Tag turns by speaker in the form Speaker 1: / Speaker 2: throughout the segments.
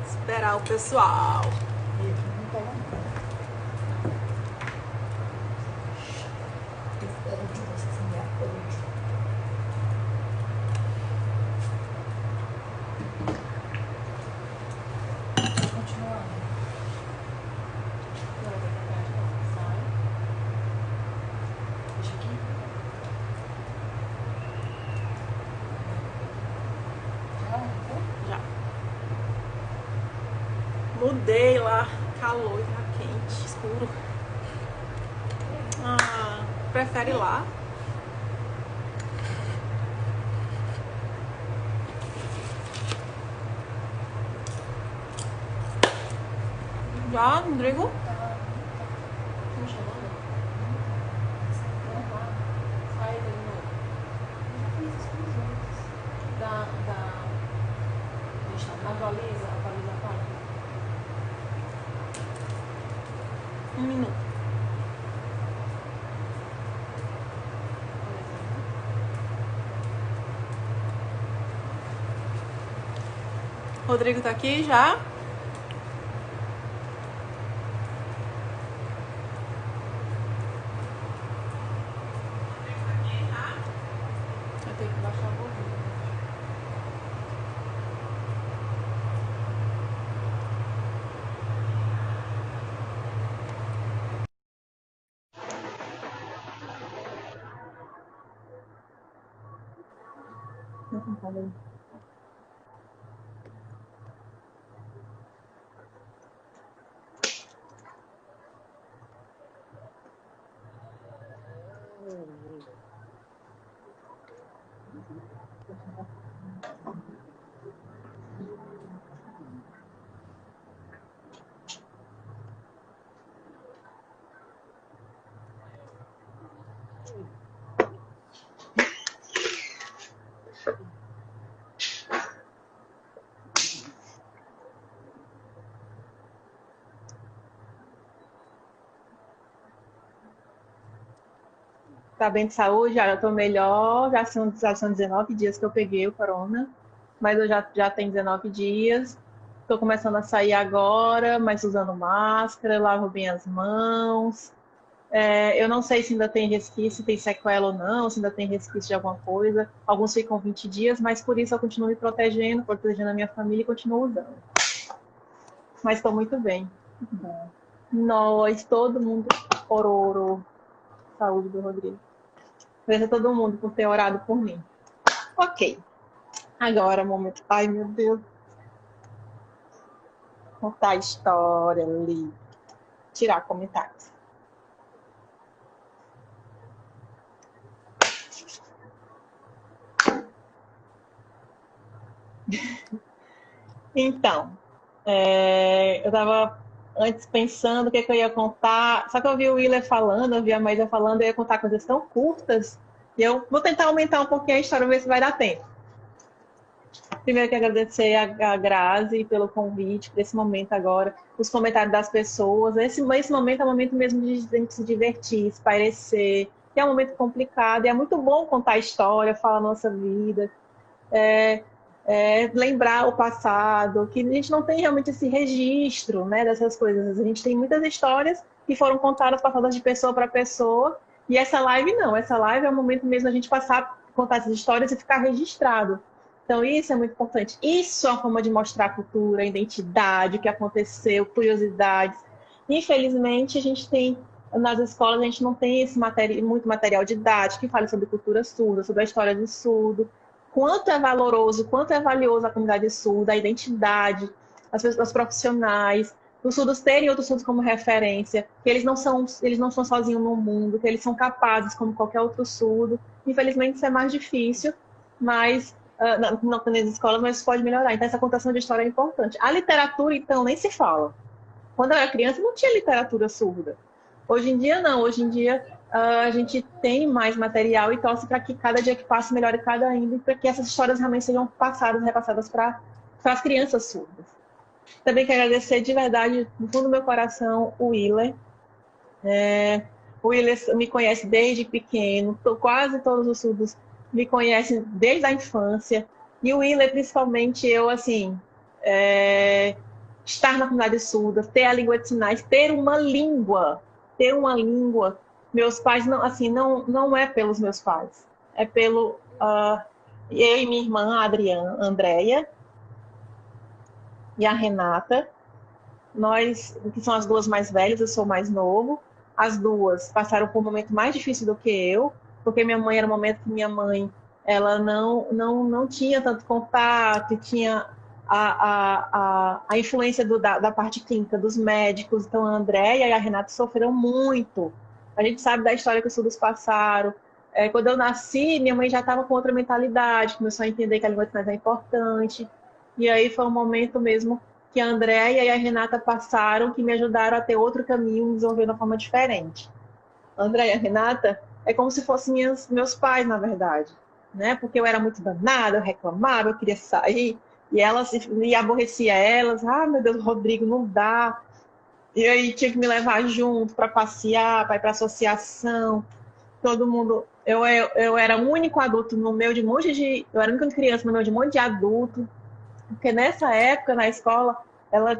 Speaker 1: Esperar o pessoal. Mudei lá, calor, tá quente, escuro. Ah, prefere lá? Já, Rodrigo?
Speaker 2: Como chamando? Sai de novo. Eu já fiz isso com os outros. Atualiza a página.
Speaker 1: 1 minuto. Rodrigo tá aqui já?
Speaker 2: Vai ter que baixar o volume.
Speaker 3: Tá bem de saúde? Já tô melhor, já são 19 dias que eu peguei o corona, mas eu já tenho 19 dias. Tô começando a sair agora, mas usando máscara, lavo bem as mãos. Eu não sei se ainda tem resquício, se tem sequela ou não, se ainda tem resquício de alguma coisa. Alguns ficam 20 dias, mas por isso eu continuo me protegendo a minha família e continuo usando. Mas estou muito bem. Nós, todo mundo, orou. Saúde do Rodrigo. Agradeço a todo mundo por ter orado por mim. Ok. Agora, momento. Ai, meu Deus. Contar a história ali. Tirar comentários. Então, eu estava antes pensando o que eu ia contar. Só que eu vi o Willer falando, eu vi a Maísa falando, eu ia contar coisas tão curtas. E eu vou tentar aumentar um pouquinho a história, ver se vai dar tempo. Primeiro, quero agradecer a Grazi pelo convite, por esse momento agora, os comentários das pessoas. Esse momento é um momento mesmo de a gente se divertir, espairecer, que é um momento complicado, e é muito bom contar a história, falar a nossa vida, lembrar o passado, que a gente não tem realmente esse registro, né, dessas coisas. A gente tem muitas histórias que foram contadas, passadas de pessoa para pessoa, e essa live não. Essa live é o momento mesmo da gente contar essas histórias e ficar registrado. Então, isso é muito importante. Isso é uma forma de mostrar a cultura, a identidade, o que aconteceu, curiosidades. Infelizmente, a gente tem, nas escolas, a gente não tem muito material didático que fale sobre cultura surda, sobre a história do surdo. Quanto é valoroso, quanto é valioso a comunidade surda, a identidade, as pessoas profissionais, os surdos terem outros surdos como referência, que eles não são sozinhos no mundo, que eles são capazes como qualquer outro surdo. Infelizmente, isso é mais difícil, mas não nas escolas, mas pode melhorar. Então, essa contação de história é importante. A literatura, então, nem se fala. Quando eu era criança, não tinha literatura surda. Hoje em dia, não. Hoje em dia, a gente tem mais material e torce para que cada dia que passa melhore cada ainda, e para que essas histórias realmente sejam repassadas para para as crianças surdas. Também quero agradecer de verdade, do fundo do meu coração, o Willer. O Willer me conhece desde pequeno, quase todos os surdos me conhecem desde a infância. E o Willer, principalmente, eu, assim, estar na comunidade surda, ter a língua de sinais, ter uma língua. Meus pais, não, assim, não é pelos meus pais, é pelo eu e minha irmã, a Adriana, a Andréia, e a Renata. Nós, que são as duas mais velhas, eu sou mais novo. As duas passaram por um momento mais difícil do que eu, porque minha mãe era um momento que minha mãe ela não tinha tanto contato, tinha a influência da parte clínica dos médicos. Então a Andréia e a Renata sofreram muito. A gente sabe da história que os surdos passaram. Quando eu nasci, minha mãe já estava com outra mentalidade, começou a entender que a língua de sinais é importante. E aí foi um momento mesmo que a Andréia e a Renata passaram, que me ajudaram a ter outro caminho, me desenvolver de uma forma diferente. A Andréia e a Renata é como se fossem meus pais, na verdade, né? Porque eu era muito danada, eu reclamava, eu queria sair, e aborrecia elas. Ah, meu Deus, Rodrigo, não dá. E aí tinha que me levar junto para passear, para ir para associação. Todo mundo... Eu era o único adulto no meio de um monte de... Eu era a única criança no meio de um monte de adulto. Porque nessa época, na escola, ela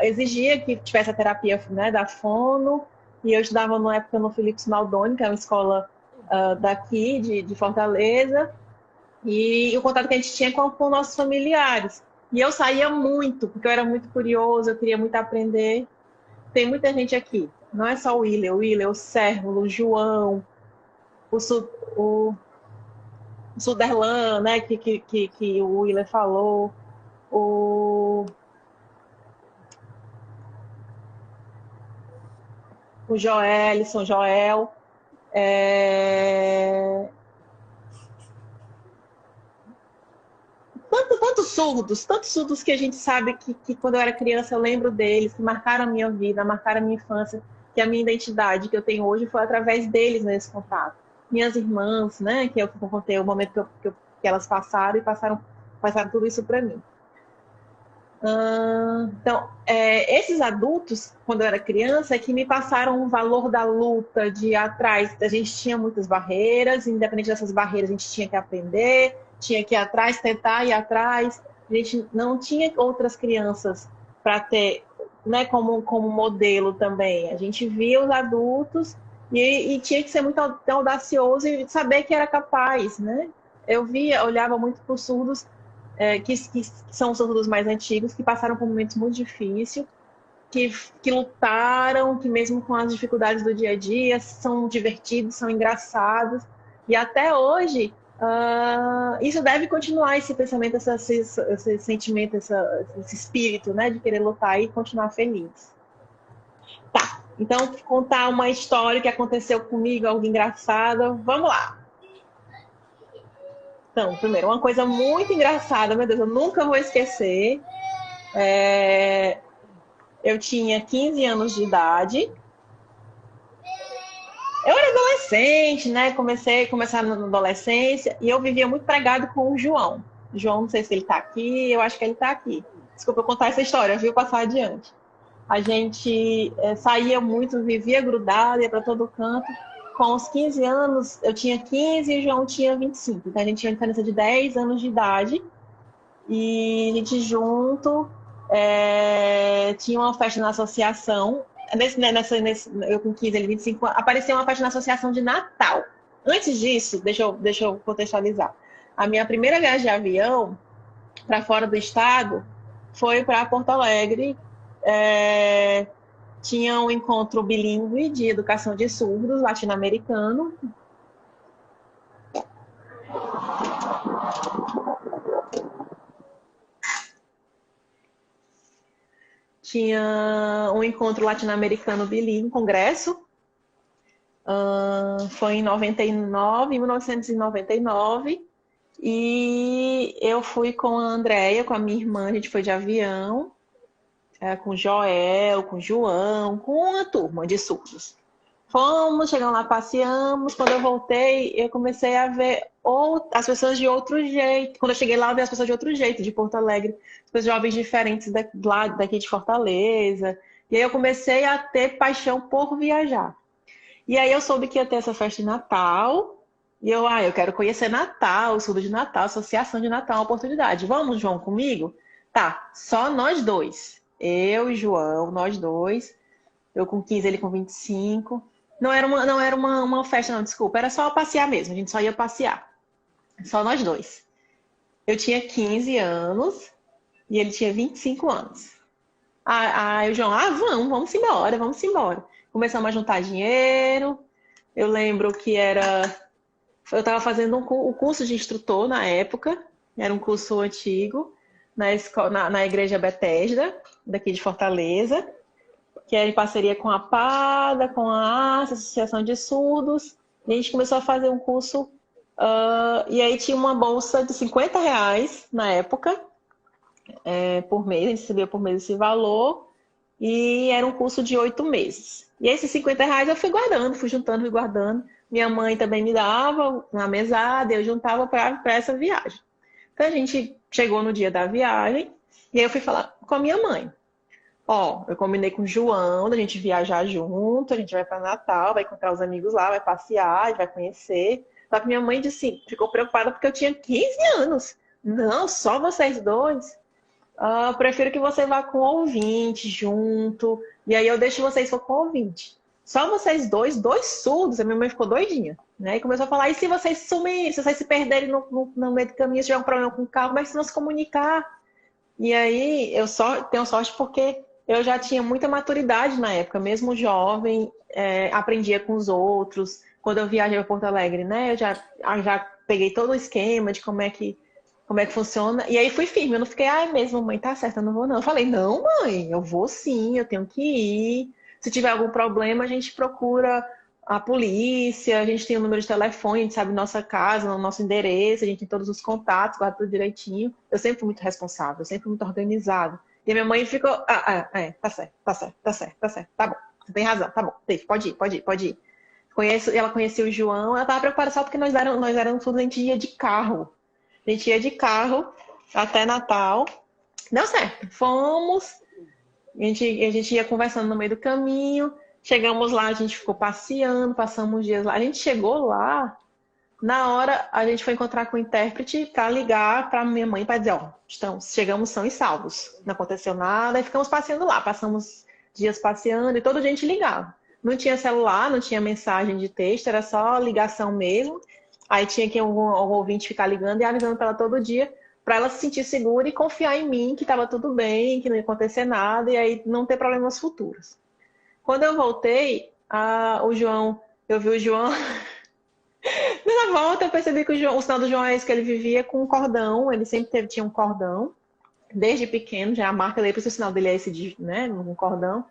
Speaker 3: exigia que tivesse a terapia, né, da fono, e eu estudava na época no Felipe Smaldoni, que é uma escola daqui, de Fortaleza, e o contato que a gente tinha com nossos familiares. E eu saía muito, porque eu era muito curiosa, eu queria muito aprender. Tem muita gente aqui, não é só o Willer, o Sérvulo, o João, o Suderlan, né, que o Willer falou, o Joel. Tantos surdos que a gente sabe que quando eu era criança eu lembro deles, que marcaram a minha vida, marcaram a minha infância, que a minha identidade que eu tenho hoje foi através deles nesse contato. Minhas irmãs, né, que eu contei o momento que elas passaram e passaram tudo isso para mim. Então, esses adultos, quando eu era criança, é que me passaram o valor da luta, de ir atrás. A gente tinha muitas barreiras, independente dessas barreiras, a gente tinha que aprender, tinha que ir atrás, tentar ir atrás. A gente não tinha outras crianças para ter, né, como modelo também. A gente via os adultos e tinha que ser muito audacioso e saber que era capaz, né? Eu olhava muito para os surdos, que são os surdos mais antigos, que passaram por momentos muito difíceis, que lutaram, que mesmo com as dificuldades do dia a dia, são divertidos, são engraçados. E até hoje, isso deve continuar, esse pensamento, esse sentimento, esse espírito, né, de querer lutar e continuar feliz. Tá, então contar uma história que aconteceu comigo, algo engraçado. Vamos lá. Então, primeiro, uma coisa muito engraçada, meu Deus, eu nunca vou esquecer. Eu tinha 15 anos de idade. Eu era adolescente, né? Começar na adolescência, e eu vivia muito pregado com o João. João, não sei se ele tá aqui, eu acho que ele tá aqui. Desculpa eu contar essa história, viu? Passar adiante. A gente saía muito, vivia grudado, ia para todo canto. Com os 15 anos, eu tinha 15 e o João tinha 25. Então a gente tinha uma diferença de 10 anos de idade. E a gente junto tinha uma festa na associação. Eu com 15, ele 25, apareceu uma festa na associação de Natal. Antes disso, deixa eu contextualizar. A minha primeira viagem de avião para fora do estado foi para Porto Alegre. Tinha um encontro bilíngue de educação de surdos latino-americano. Tinha um encontro latino-americano bilíngue, congresso. Foi em 1999. E eu fui com a Andréia, com a minha irmã, a gente foi de avião. Com o Joel, com o João, com uma turma de surdos. Fomos, chegamos lá, passeamos. Quando eu voltei, eu comecei a ver as pessoas de outro jeito. Quando eu cheguei lá, eu vi as pessoas de outro jeito, de Porto Alegre. As jovens diferentes daqui de Fortaleza. E aí eu comecei a ter paixão por viajar. E aí eu soube que ia ter essa festa de Natal. E eu quero conhecer Natal, o estudo de Natal, Associação de Natal, uma oportunidade. Vamos, João, comigo? Tá, só nós dois. Eu e João, nós dois. Eu com 15, ele com 25. Não era uma festa, não, desculpa. Era só passear mesmo. A gente só ia passear. Só nós dois. Eu tinha 15 anos e ele tinha 25 anos. Aí o João, vamos embora, vamos embora. Começamos a juntar dinheiro. Eu lembro que eu estava fazendo o curso de instrutor na época. Era um curso antigo na Igreja Bethesda, daqui de Fortaleza, que era em parceria com a PADA, com a Associação de Surdos. E a gente começou a fazer um curso, e aí tinha uma bolsa de R$ 50 na época, por mês, a gente recebia por mês esse valor, e era um curso de 8 meses. E esses R$ 50 eu fui guardando, fui juntando, fui guardando. Minha mãe também me dava na mesada, eu juntava para essa viagem. Então a gente chegou no dia da viagem, e aí eu fui falar com a minha mãe. Eu combinei com o João da gente viajar junto, a gente vai para Natal, vai encontrar os amigos lá, vai passear, vai conhecer. Só que minha mãe disse, ficou preocupada porque eu tinha 15 anos. Não, só vocês dois? Eu prefiro que você vá com o ouvinte junto, e aí eu deixo vocês com o ouvinte. Só vocês dois surdos, a minha mãe ficou doidinha, né? E começou a falar, e se vocês sumirem, se vocês se perderem no meio do caminho, se tiver um problema com o carro, como é que vocês vão se comunicar? E aí eu só tenho sorte porque eu já tinha muita maturidade na época, mesmo jovem, aprendia com os outros. Quando eu viajei para Porto Alegre, né, eu já peguei todo o esquema de como é que funciona. E aí fui firme, eu não fiquei, mesmo, mãe, tá certo, eu não vou não. Eu falei, não, mãe, eu vou sim, eu tenho que ir. Se tiver algum problema, a gente procura a polícia, a gente tem o número de telefone, a gente sabe nossa casa, nosso endereço, a gente tem todos os contatos, guarda tudo direitinho. Eu sempre fui muito responsável, sempre fui muito organizado. E a minha mãe ficou, tá certo, tá bom, você tem razão, tá bom, pode ir. Ela conhecia o João, ela estava preocupada só porque nós éramos tudo, a gente ia de carro. A gente ia de carro até Natal. Deu certo, fomos, a gente ia conversando no meio do caminho, chegamos lá, a gente ficou passeando, passamos dias lá. A gente chegou lá, na hora a gente foi encontrar com o intérprete para ligar para minha mãe para dizer, chegamos são e salvos. Não aconteceu nada e ficamos passeando lá. Passamos dias passeando e todo dia a gente ligava. Não tinha celular, não tinha mensagem de texto, era só ligação mesmo. Aí tinha que algum ouvinte ficar ligando e avisando para ela todo dia, para ela se sentir segura e confiar em mim, que estava tudo bem, que não ia acontecer nada e aí não ter problemas futuros. Quando eu voltei, eu vi o João... Na volta, eu percebi que o sinal do João é esse, que ele vivia com um cordão. Ele sempre tinha um cordão, desde pequeno, já a marca dele, por isso o sinal dele é esse, né, um cordão.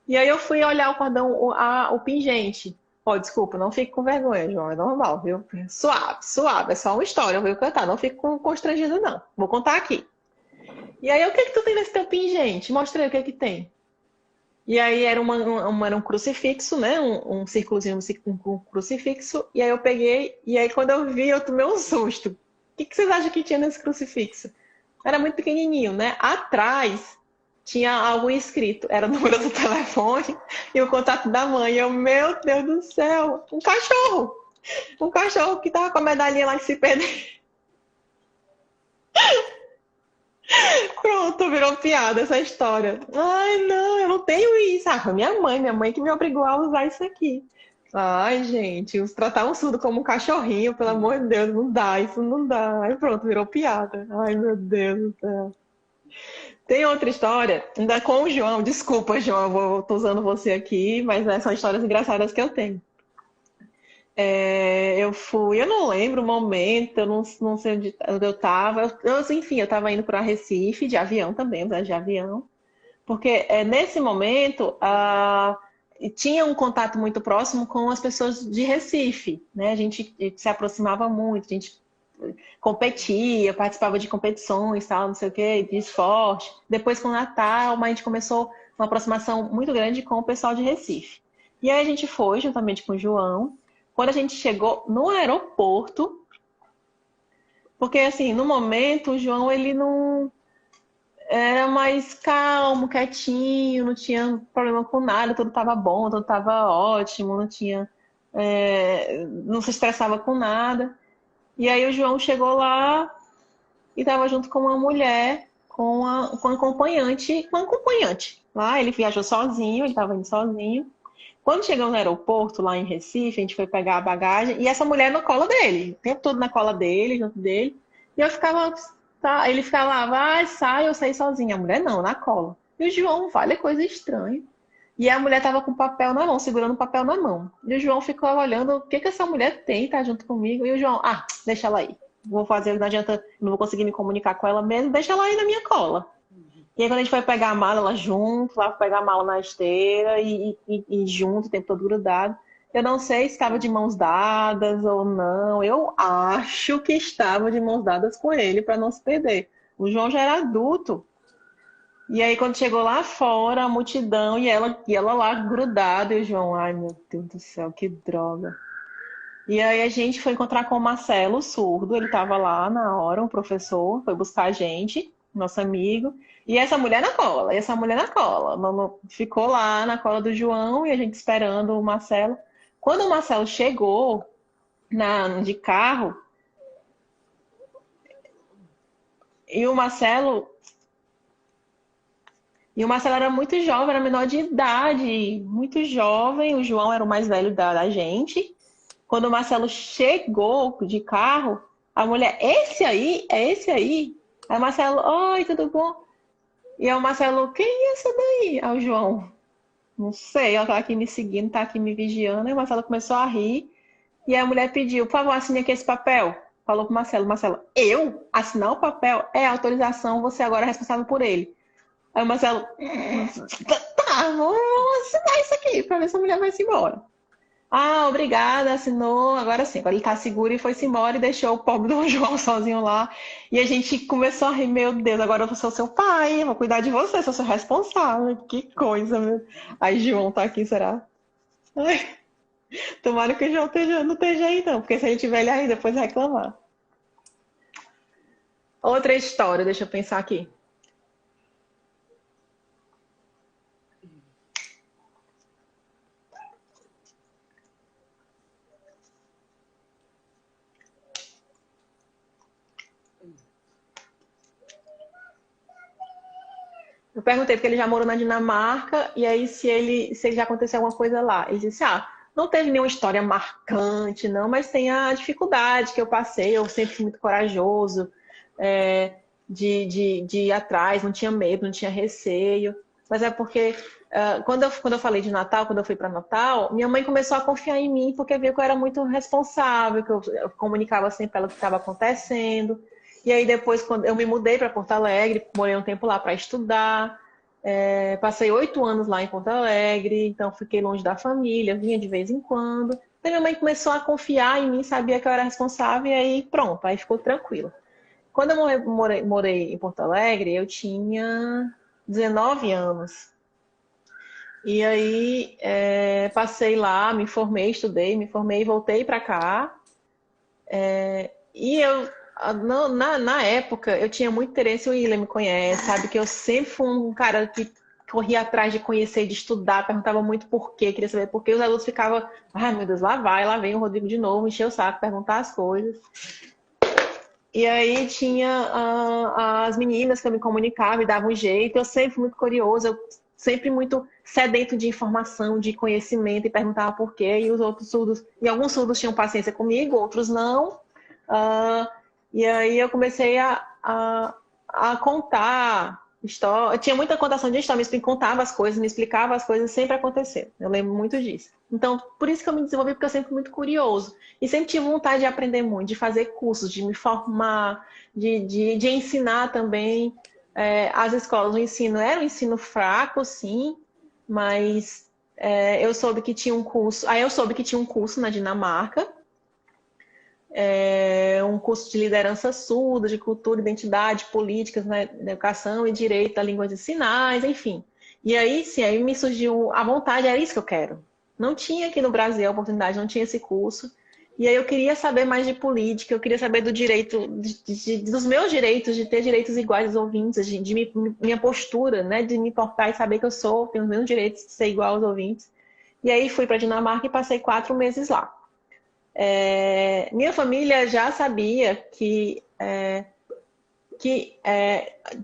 Speaker 3: E aí eu fui olhar o cordão, o pingente. Desculpa, não fique com vergonha, João, é normal, viu? Suave, é só uma história, eu vou cantar, não fique constrangido, não. Vou contar aqui. E aí, o que tu tem nesse teu pingente? Mostra aí o que tem. E aí era um crucifixo, né? Um círculozinho, um crucifixo. E aí eu peguei, e aí quando eu vi, eu tomei um susto. O que vocês acham que tinha nesse crucifixo? Era muito pequenininho, né? Atrás tinha algo escrito. Era o número do telefone e o contato da mãe. Meu Deus do céu! Um cachorro! Um cachorro que tava com a medalhinha lá que se perdeu. Pronto, virou piada essa história. Ai, não, eu não tenho isso. Foi minha mãe que me obrigou a usar isso aqui. Ai, gente, tratar um surdo como um cachorrinho, pelo amor de Deus, não dá, isso não dá. Aí pronto, virou piada. Ai, meu Deus do céu. Tem outra história, ainda com o João. Desculpa, João, eu tô usando você aqui, mas são histórias engraçadas que eu tenho. Eu não lembro o momento, eu não sei onde eu estava. Enfim, eu estava indo para Recife, de avião também, de avião. Porque nesse momento tinha um contato muito próximo com as pessoas de Recife, né? A gente se aproximava muito, a gente competia, participava de competições, tal, não sei o quê, de esporte. Depois, com o Natal, a gente começou uma aproximação muito grande com o pessoal de Recife. E aí a gente foi juntamente com o João. Quando a gente chegou no aeroporto, porque assim, no momento o João ele não era mais calmo, quietinho, não tinha problema com nada, tudo estava bom, tudo estava ótimo, não tinha, não se estressava com nada. E aí o João chegou lá e estava junto com uma mulher, com um acompanhante. Lá ele viajou sozinho, ele estava indo sozinho. Quando chegamos no aeroporto, lá em Recife, a gente foi pegar a bagagem e essa mulher na cola dele, o tempo todo na cola dele, junto dele. E eu ficava, tá, ele ficava lá, vai, sai, eu saí sozinha. A mulher não, na cola. E o João, vale coisa estranha. E a mulher tava com papel na mão, segurando o papel na mão. E o João ficou olhando, o que que essa mulher tem, tá junto comigo? E o João, deixa ela aí. Vou fazer, não adianta, não vou conseguir me comunicar com ela mesmo, deixa ela aí na minha cola. E aí quando a gente foi pegar a mala, ela junto, lá pegar a mala na esteira e junto, o tempo todo grudado. Eu não sei se estava de mãos dadas ou não. Eu acho que estava de mãos dadas com ele para não se perder. O João já era adulto. E aí quando chegou lá fora, a multidão e ela lá grudada, e o João, ai meu Deus do céu, que droga. E aí a gente foi encontrar com o Marcelo, o surdo, ele estava lá na hora, um professor, foi buscar a gente, nosso amigo, e essa mulher na cola, e essa mulher na cola. Ficou lá na cola do João e a gente esperando o Marcelo. Quando o Marcelo chegou de carro, e o Marcelo, era muito jovem, era menor de idade, muito jovem, o João era o mais velho da gente. Quando o Marcelo chegou de carro, a mulher, esse aí? É esse aí? Aí o Marcelo, oi, tudo bom? E aí o Marcelo, quem é essa daí? Aí o João, não sei, ela tá aqui me seguindo, tá aqui me vigiando. Aí o Marcelo começou a rir. E aí a mulher pediu, por favor, assine aqui esse papel. Falou pro Marcelo, eu assinar o papel? É autorização, você agora é responsável por ele. Aí o Marcelo, tá, vou assinar isso aqui pra ver se a mulher vai se embora. Obrigada, assinou, agora sim. Agora ele tá seguro e foi-se embora e deixou o pobre do João sozinho lá. E a gente começou a rir, meu Deus, agora eu sou seu pai, eu vou cuidar de você, sou seu responsável. Que coisa, meu. Aí João tá aqui, será? Ai, tomara que o João não esteja aí, não, porque se ele tiver ele aí, depois vai reclamar. Outra história, deixa eu pensar aqui. Eu perguntei porque ele já morou na Dinamarca e aí se ele já aconteceu alguma coisa lá. Ele disse, não teve nenhuma história marcante, não, mas tem a dificuldade que eu passei. Eu sempre fui muito corajoso de ir atrás, não tinha medo, não tinha receio. Mas é porque quando eu falei de Natal, quando eu fui para Natal, minha mãe começou a confiar em mim porque viu que eu era muito responsável, que eu comunicava sempre para ela o que estava acontecendo. E aí depois, quando eu me mudei para Porto Alegre, morei um tempo lá para estudar, passei 8 anos lá em Porto Alegre, então fiquei longe da família, vinha de vez em quando. Então minha mãe começou a confiar em mim, sabia que eu era responsável e aí pronto, aí ficou tranquilo. Quando eu morei em Porto Alegre, eu tinha 19 anos. E aí passei lá, me formei, estudei, me formei, voltei para cá. E eu na época, eu tinha muito interesse, o William me conhece, sabe? Que eu sempre fui um cara que corria atrás de conhecer, de estudar, perguntava muito por quê, queria saber por quê. Os alunos ficavam, ai meu Deus, lá vem o Rodrigo de novo, encher o saco, perguntar as coisas. E aí tinha as meninas que eu me comunicava e dava um jeito. Eu sempre fui muito curiosa, eu sempre muito sedento de informação, de conhecimento e perguntava por quê. E os outros surdos, e alguns surdos tinham paciência comigo, outros não. E aí eu comecei a contar história. Eu tinha muita contação de história, me contava as coisas, me explicava as coisas, sempre aconteceu. Eu lembro muito disso. Então, por isso que eu me desenvolvi, porque eu sempre fui muito curioso. E sempre tive vontade de aprender muito, de fazer cursos, de me formar, de ensinar também. As escolas, o ensino era um ensino fraco, sim, mas eu soube que tinha um curso. Aí eu soube que tinha um curso na Dinamarca, um curso de liderança surda, de cultura, identidade, políticas, né, educação e direito à língua de sinais, enfim. E aí, sim, aí me surgiu a vontade, era isso que eu quero. Não tinha aqui no Brasil a oportunidade, não tinha esse curso. E aí eu queria saber mais de política, eu queria saber do direito, dos meus direitos, de ter direitos iguais aos ouvintes, minha postura, né, de me importar e saber que tenho os mesmos direitos de ser igual aos ouvintes. E aí fui para Dinamarca e passei 4 meses lá. Minha família já sabia que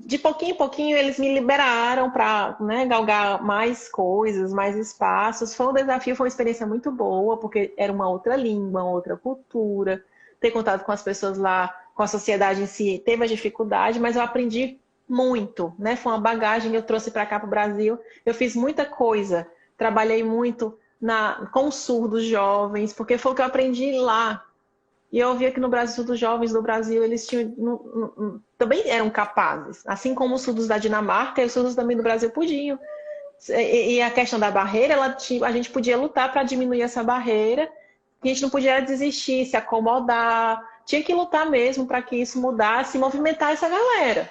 Speaker 3: de pouquinho em pouquinho eles me liberaram para, né, galgar mais coisas, mais espaços. Foi um desafio, foi uma experiência muito boa, porque era uma outra língua, uma outra cultura. Ter contato com as pessoas lá, com a sociedade em si, teve a dificuldade, mas eu aprendi muito, né? Foi uma bagagem que eu trouxe para cá, para o Brasil. Eu fiz muita coisa, trabalhei muito com os surdos jovens, porque foi o que eu aprendi lá. E eu via que no Brasil, dos jovens do Brasil, eles também eram capazes. Assim como os surdos da Dinamarca, e os surdos também do Brasil podiam. E a questão da barreira, a gente podia lutar para diminuir essa barreira. E a gente não podia desistir, se acomodar. Tinha que lutar mesmo para que isso mudasse e movimentar essa galera.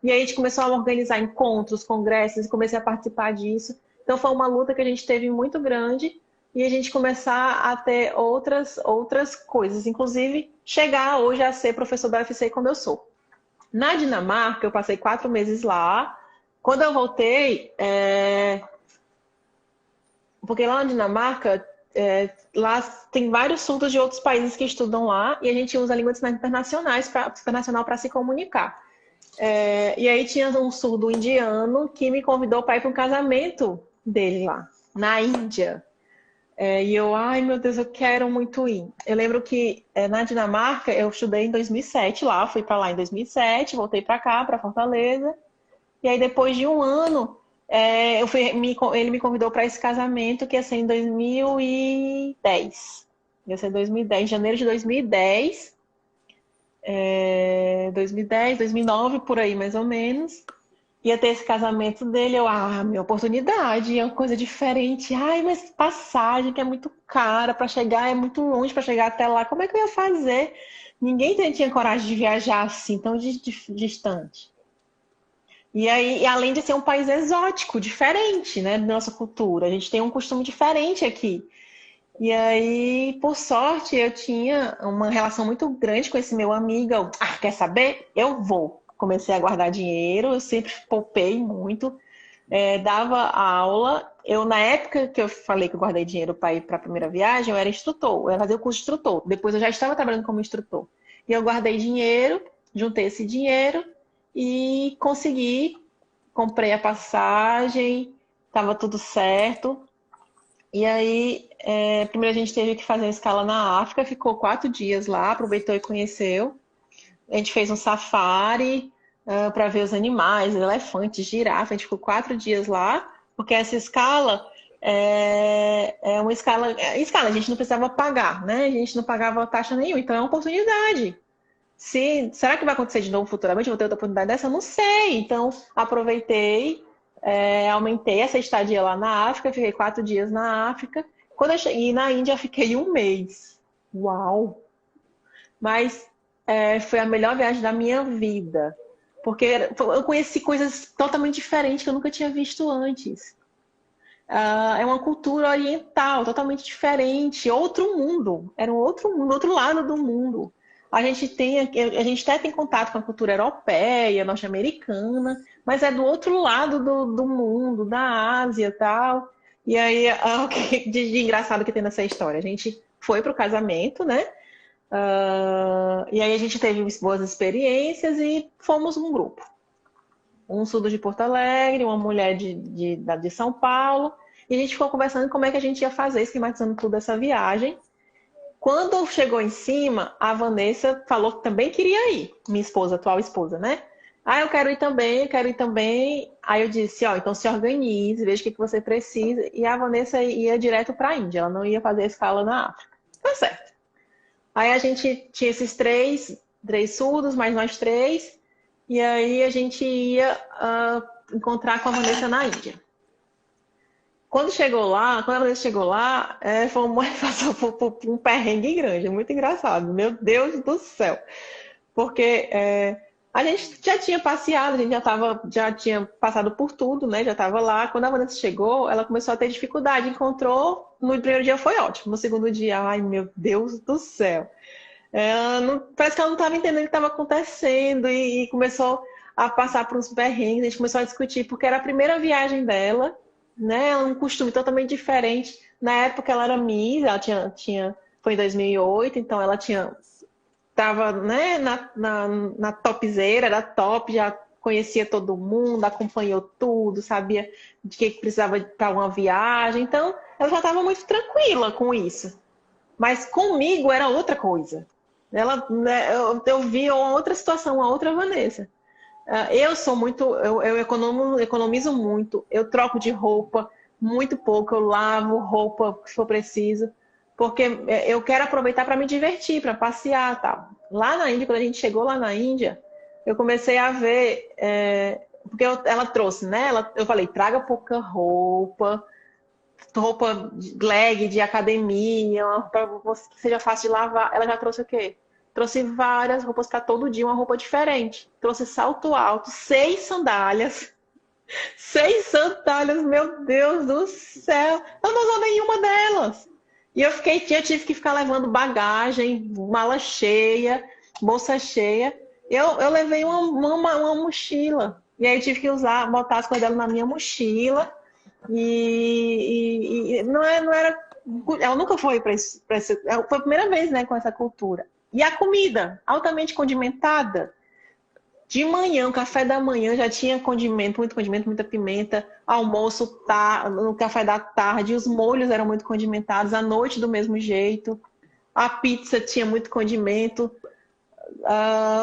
Speaker 3: E aí a gente começou a organizar encontros, congressos, e comecei a participar disso. Então foi uma luta que a gente teve muito grande. E a gente começar a ter outras coisas, inclusive chegar hoje a ser professor da UFC como eu sou. Na Dinamarca, eu passei 4 meses lá. Quando eu voltei, porque lá na Dinamarca, lá tem vários surdos de outros países que estudam lá, e a gente usa a língua de sinais internacional para se comunicar. E aí tinha um surdo indiano que me convidou para ir para um casamento dele lá, na Índia. E eu, ai meu Deus, eu quero muito ir. Eu lembro que na Dinamarca eu estudei em 2007 lá, fui para lá em 2007, voltei para cá, para Fortaleza. E aí depois de um ano, ele me convidou para esse casamento que ia ser em 2010. Ia ser em 2010, janeiro de 2010. 2010, 2009, por aí mais ou menos. Ia ter esse casamento dele, minha oportunidade, é uma coisa diferente. Ai, mas passagem que é muito cara para chegar, é muito longe para chegar até lá. Como é que eu ia fazer? Ninguém tinha coragem de viajar assim, tão distante. E aí, além de ser um país exótico, diferente, né, da nossa cultura, a gente tem um costume diferente aqui. E aí, por sorte, eu tinha uma relação muito grande com esse meu amigo. Quer saber? Eu vou. Comecei a guardar dinheiro, eu sempre poupei muito, dava aula. Na época que eu falei que eu guardei dinheiro para ir para a primeira viagem, eu era instrutor, eu ia fazer o curso de instrutor. Depois eu já estava trabalhando como instrutor. E eu guardei dinheiro, juntei esse dinheiro e comprei a passagem, estava tudo certo. E aí, primeiro a gente teve que fazer uma escala na África, ficou 4 dias lá, aproveitou e conheceu. A gente fez um safari para ver os animais, elefantes, girafa. A gente ficou 4 dias lá, porque essa escala é uma escala. A gente não precisava pagar, né? A gente não pagava taxa nenhuma, então é uma oportunidade. Será que vai acontecer de novo futuramente? Eu vou ter outra oportunidade dessa? Eu não sei. Então, aproveitei, aumentei essa estadia lá na África, fiquei 4 dias na África. Quando eu cheguei na Índia, fiquei 1 mês. Uau! Mas foi a melhor viagem da minha vida. Porque eu conheci coisas totalmente diferentes que eu nunca tinha visto antes. É uma cultura oriental, totalmente diferente. Outro mundo. Era um outro mundo, outro lado do mundo. A gente até tem contato com a cultura europeia, norte-americana, mas é do outro lado do mundo, da Ásia e tal. E aí, o que de engraçado que tem nessa história? A gente foi para o casamento, né? E aí a gente teve boas experiências e fomos um grupo. Um surdo de Porto Alegre, uma mulher de São Paulo. E a gente ficou conversando como é que a gente ia fazer, esquematizando tudo essa viagem. Quando chegou em cima, a Vanessa falou que também queria ir. Minha esposa, atual esposa, né? Eu quero ir também, eu quero ir também. Aí eu disse, então se organize, veja o que você precisa. E a Vanessa ia direto para a Índia, ela não ia fazer escala na África. Tá certo. Aí a gente tinha esses três surdos, mais nós 3. E aí a gente ia encontrar com a Vanessa na Índia. Quando a Vanessa chegou lá, passou por um perrengue grande, muito engraçado. Meu Deus do céu. Porque A gente já tinha passeado, a gente já tinha passado por tudo, né? Já estava lá. Quando a Vanessa chegou, ela começou a ter dificuldade. Encontrou, no primeiro dia foi ótimo. No segundo dia, ai meu Deus do céu. Parece que ela não estava entendendo o que estava acontecendo e começou a passar por uns perrengues. A gente começou a discutir, porque era a primeira viagem dela, né? Um costume totalmente diferente. Na época ela era Miss, ela foi em 2008, então ela estava, né, na topzera, era top, já conhecia todo mundo, acompanhou tudo, sabia de que precisava para uma viagem. Então ela já estava muito tranquila com isso. Mas comigo era outra coisa. Ela, né, eu vi uma outra situação, uma outra Vanessa. Eu sou muito, eu economizo muito, eu troco de roupa muito pouco, eu lavo roupa se for preciso, porque eu quero aproveitar para me divertir, para passear e tal. Lá na Índia, quando a gente chegou lá na Índia, eu comecei a ver, porque ela trouxe, né? Eu falei, traga pouca roupa leg de academia, uma roupa que seja fácil de lavar. Ela já trouxe o quê? Trouxe várias roupas para todo dia, uma roupa diferente. Trouxe salto alto, 6 sandálias. 6 sandálias, meu Deus do céu. Eu não usou nenhuma delas. E eu tive que ficar levando bagagem, mala cheia, bolsa cheia. Eu levei uma mochila. E aí eu tive que botar as coisas dela na minha mochila. E não era. Ela nunca foi para esse. Foi a primeira vez, né, com essa cultura. E a comida, altamente condimentada. De manhã, o café da manhã já tinha condimento, muita pimenta. Almoço, no café da tarde, os molhos eram muito condimentados. À noite, do mesmo jeito. A pizza tinha muito condimento.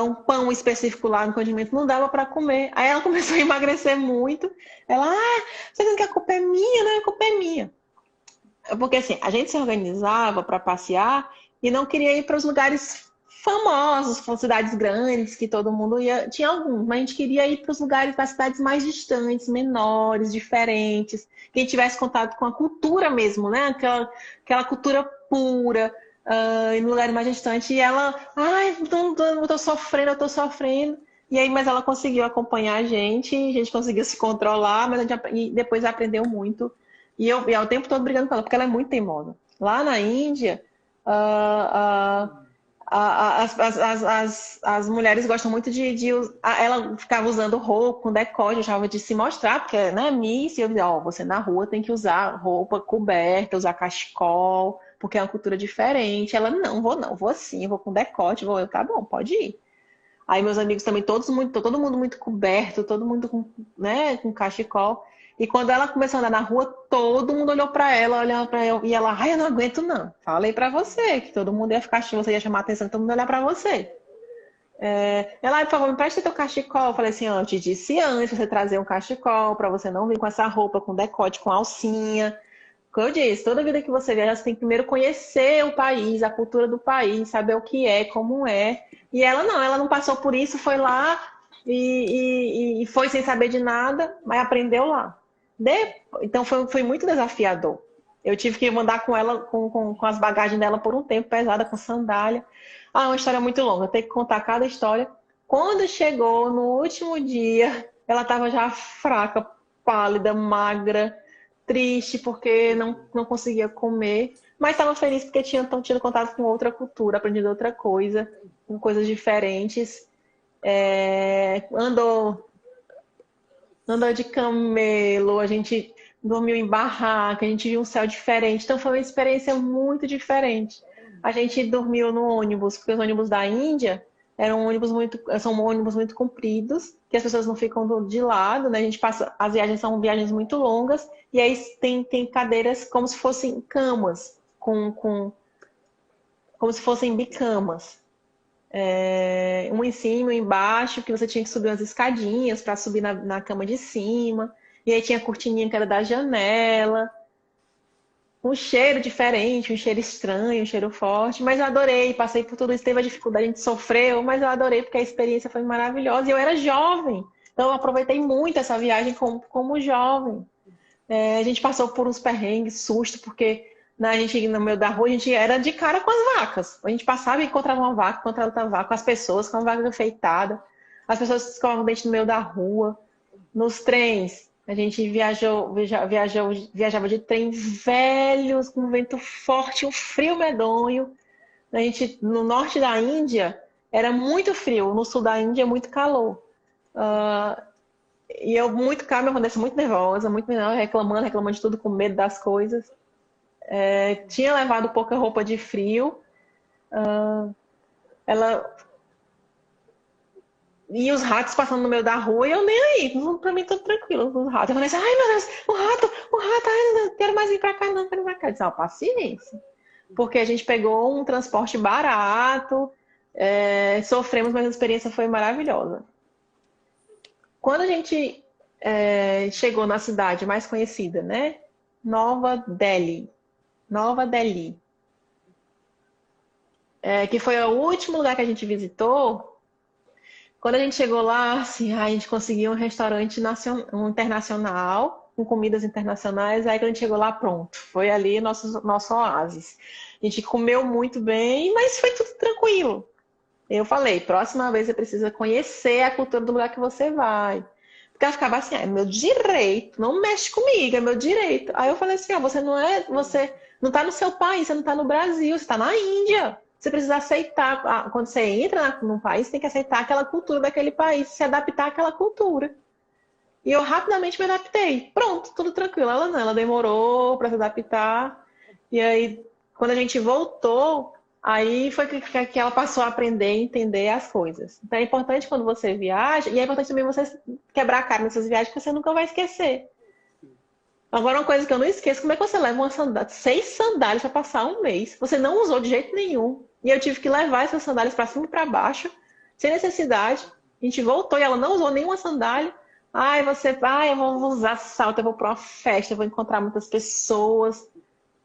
Speaker 3: Um pão específico lá no condimento não dava para comer. Aí ela começou a emagrecer muito. Ela, você dizendo que a culpa é minha, né? A culpa é minha. Porque assim, a gente se organizava para passear e não queria ir para os lugares famosos, cidades grandes, que todo mundo ia. Tinha alguns, mas a gente queria ir para os lugares, para cidades mais distantes, menores, diferentes, que a gente tivesse contato com a cultura mesmo, né? Aquela cultura pura, em lugares mais distantes. E ela, eu tô sofrendo, eu tô sofrendo. E aí, mas ela conseguiu acompanhar a gente conseguiu se controlar, mas e depois aprendeu muito. E eu o tempo todo brigando com ela, porque ela é muito teimosa. Lá na Índia, as mulheres gostam muito ela ficava usando roupa com decote, achava de se mostrar, porque, né, Miss, e eu dizia, você na rua tem que usar roupa coberta, usar cachecol, porque é uma cultura diferente. Ela, não, vou sim, vou com decote, eu, tá bom, pode ir. Aí meus amigos também, todo mundo muito coberto, todo mundo com, né, com cachecol. E quando ela começou a andar na rua, todo mundo olhou pra ela, olhando pra ela, e ela, eu não aguento não. Falei pra você, que todo mundo ia ficar, você ia chamar a atenção, todo mundo ia olhar pra você. Ela, por favor, me presta teu cachecol. Eu falei assim, eu te disse antes você trazer um cachecol, pra você não vir com essa roupa, com decote, com alcinha. Como eu disse, toda vida que você viaja, você tem que primeiro conhecer o país, a cultura do país, saber o que é, como é. E ela não passou por isso, foi lá e foi sem saber de nada, mas aprendeu lá. Então foi muito desafiador. Eu tive que mandar com ela, com as bagagens dela por um tempo, pesada, com sandália. Uma história muito longa, eu tenho que contar cada história. Quando chegou no último dia, ela estava já fraca, pálida, magra, triste, porque não conseguia comer. Mas estava feliz porque tinha tido contato com outra cultura, aprendido outra coisa, com coisas diferentes. Andou de camelo, a gente dormiu em barraca, a gente viu um céu diferente. Então foi uma experiência muito diferente. A gente dormiu no ônibus, porque os ônibus da Índia são ônibus muito compridos, que as pessoas não ficam de lado, né? As viagens são viagens muito longas, e aí tem cadeiras como se fossem camas, como se fossem bicamas. Um em cima, um embaixo, que você tinha que subir umas escadinhas para subir na cama de cima. E aí tinha a cortininha que era da janela. Um cheiro diferente, um cheiro estranho, um cheiro forte. Mas eu adorei, passei por tudo isso. Teve a dificuldade, a gente sofreu, mas eu adorei porque a experiência foi maravilhosa. E eu era jovem, então eu aproveitei muito essa viagem como jovem. A gente passou por uns perrengues, susto, porque a gente, no meio da rua, a gente era de cara com as vacas. A gente passava e encontrava uma vaca, encontrava outra vaca, com as pessoas, com a vaca enfeitada. As pessoas escovam o dente no meio da rua. Nos trens, a gente viajava de trem velhos, com vento forte, um frio medonho. A gente, no norte da Índia, era muito frio, no sul da Índia, muito calor. Ah, e eu, muito calma, me acontece muito nervosa, muito reclamando de tudo, com medo das coisas. Tinha levado pouca roupa de frio. Ela E os ratos passando no meio da rua e eu nem aí. Pra mim, tudo tranquilo. Os ratos. Eu falei assim, ai meu Deus, o rato, ai, não quero mais ir pra cá, não quero ir pra cá. Eu disse, paciência. Porque a gente pegou um transporte barato, sofremos, mas a experiência foi maravilhosa. Quando a gente chegou na cidade mais conhecida, né? Nova Delhi. Nova Delhi. Que foi o último lugar que a gente visitou. Quando a gente chegou lá, assim, a gente conseguiu um restaurante internacional, com comidas internacionais. Aí quando a gente chegou lá, pronto. Foi ali nosso oásis. A gente comeu muito bem, mas foi tudo tranquilo. Eu falei, próxima vez você precisa conhecer a cultura do lugar que você vai. Porque ela ficava assim, é meu direito, não mexe comigo, é meu direito. Aí eu falei assim, você não tá no seu país, você não tá no Brasil, você tá na Índia. Você precisa aceitar, quando você entra num país, você tem que aceitar aquela cultura daquele país, se adaptar àquela cultura. E eu rapidamente me adaptei. Pronto, tudo tranquilo. Ela não, ela demorou para se adaptar. E aí, quando a gente voltou, aí foi que ela passou a aprender e entender as coisas. Então é importante quando você viaja, e é importante também você quebrar a cara nessas viagens, que você nunca vai esquecer. Agora, uma coisa que eu não esqueço, como é que você leva 6 sandálias para passar um mês? Você não usou de jeito nenhum. E eu tive que levar essas sandálias para cima e para baixo, sem necessidade. A gente voltou e ela não usou nenhuma sandália. Eu vou usar salto, eu vou para uma festa, eu vou encontrar muitas pessoas.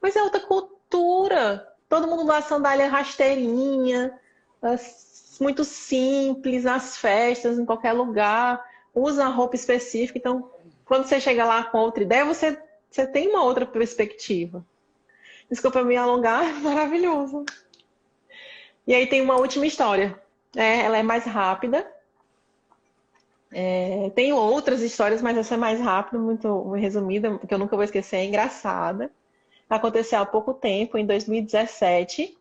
Speaker 3: Mas é outra cultura. Todo mundo usa sandália rasteirinha, muito simples, nas festas, em qualquer lugar. Usa roupa específica. Então, quando você chega lá com outra ideia, você tem uma outra perspectiva. Desculpa me alongar, maravilhoso. E aí tem uma última história. Ela é mais rápida. Tem outras histórias, mas essa é mais rápida, muito resumida, porque eu nunca vou esquecer, é engraçada. Aconteceu há pouco tempo, em 2017.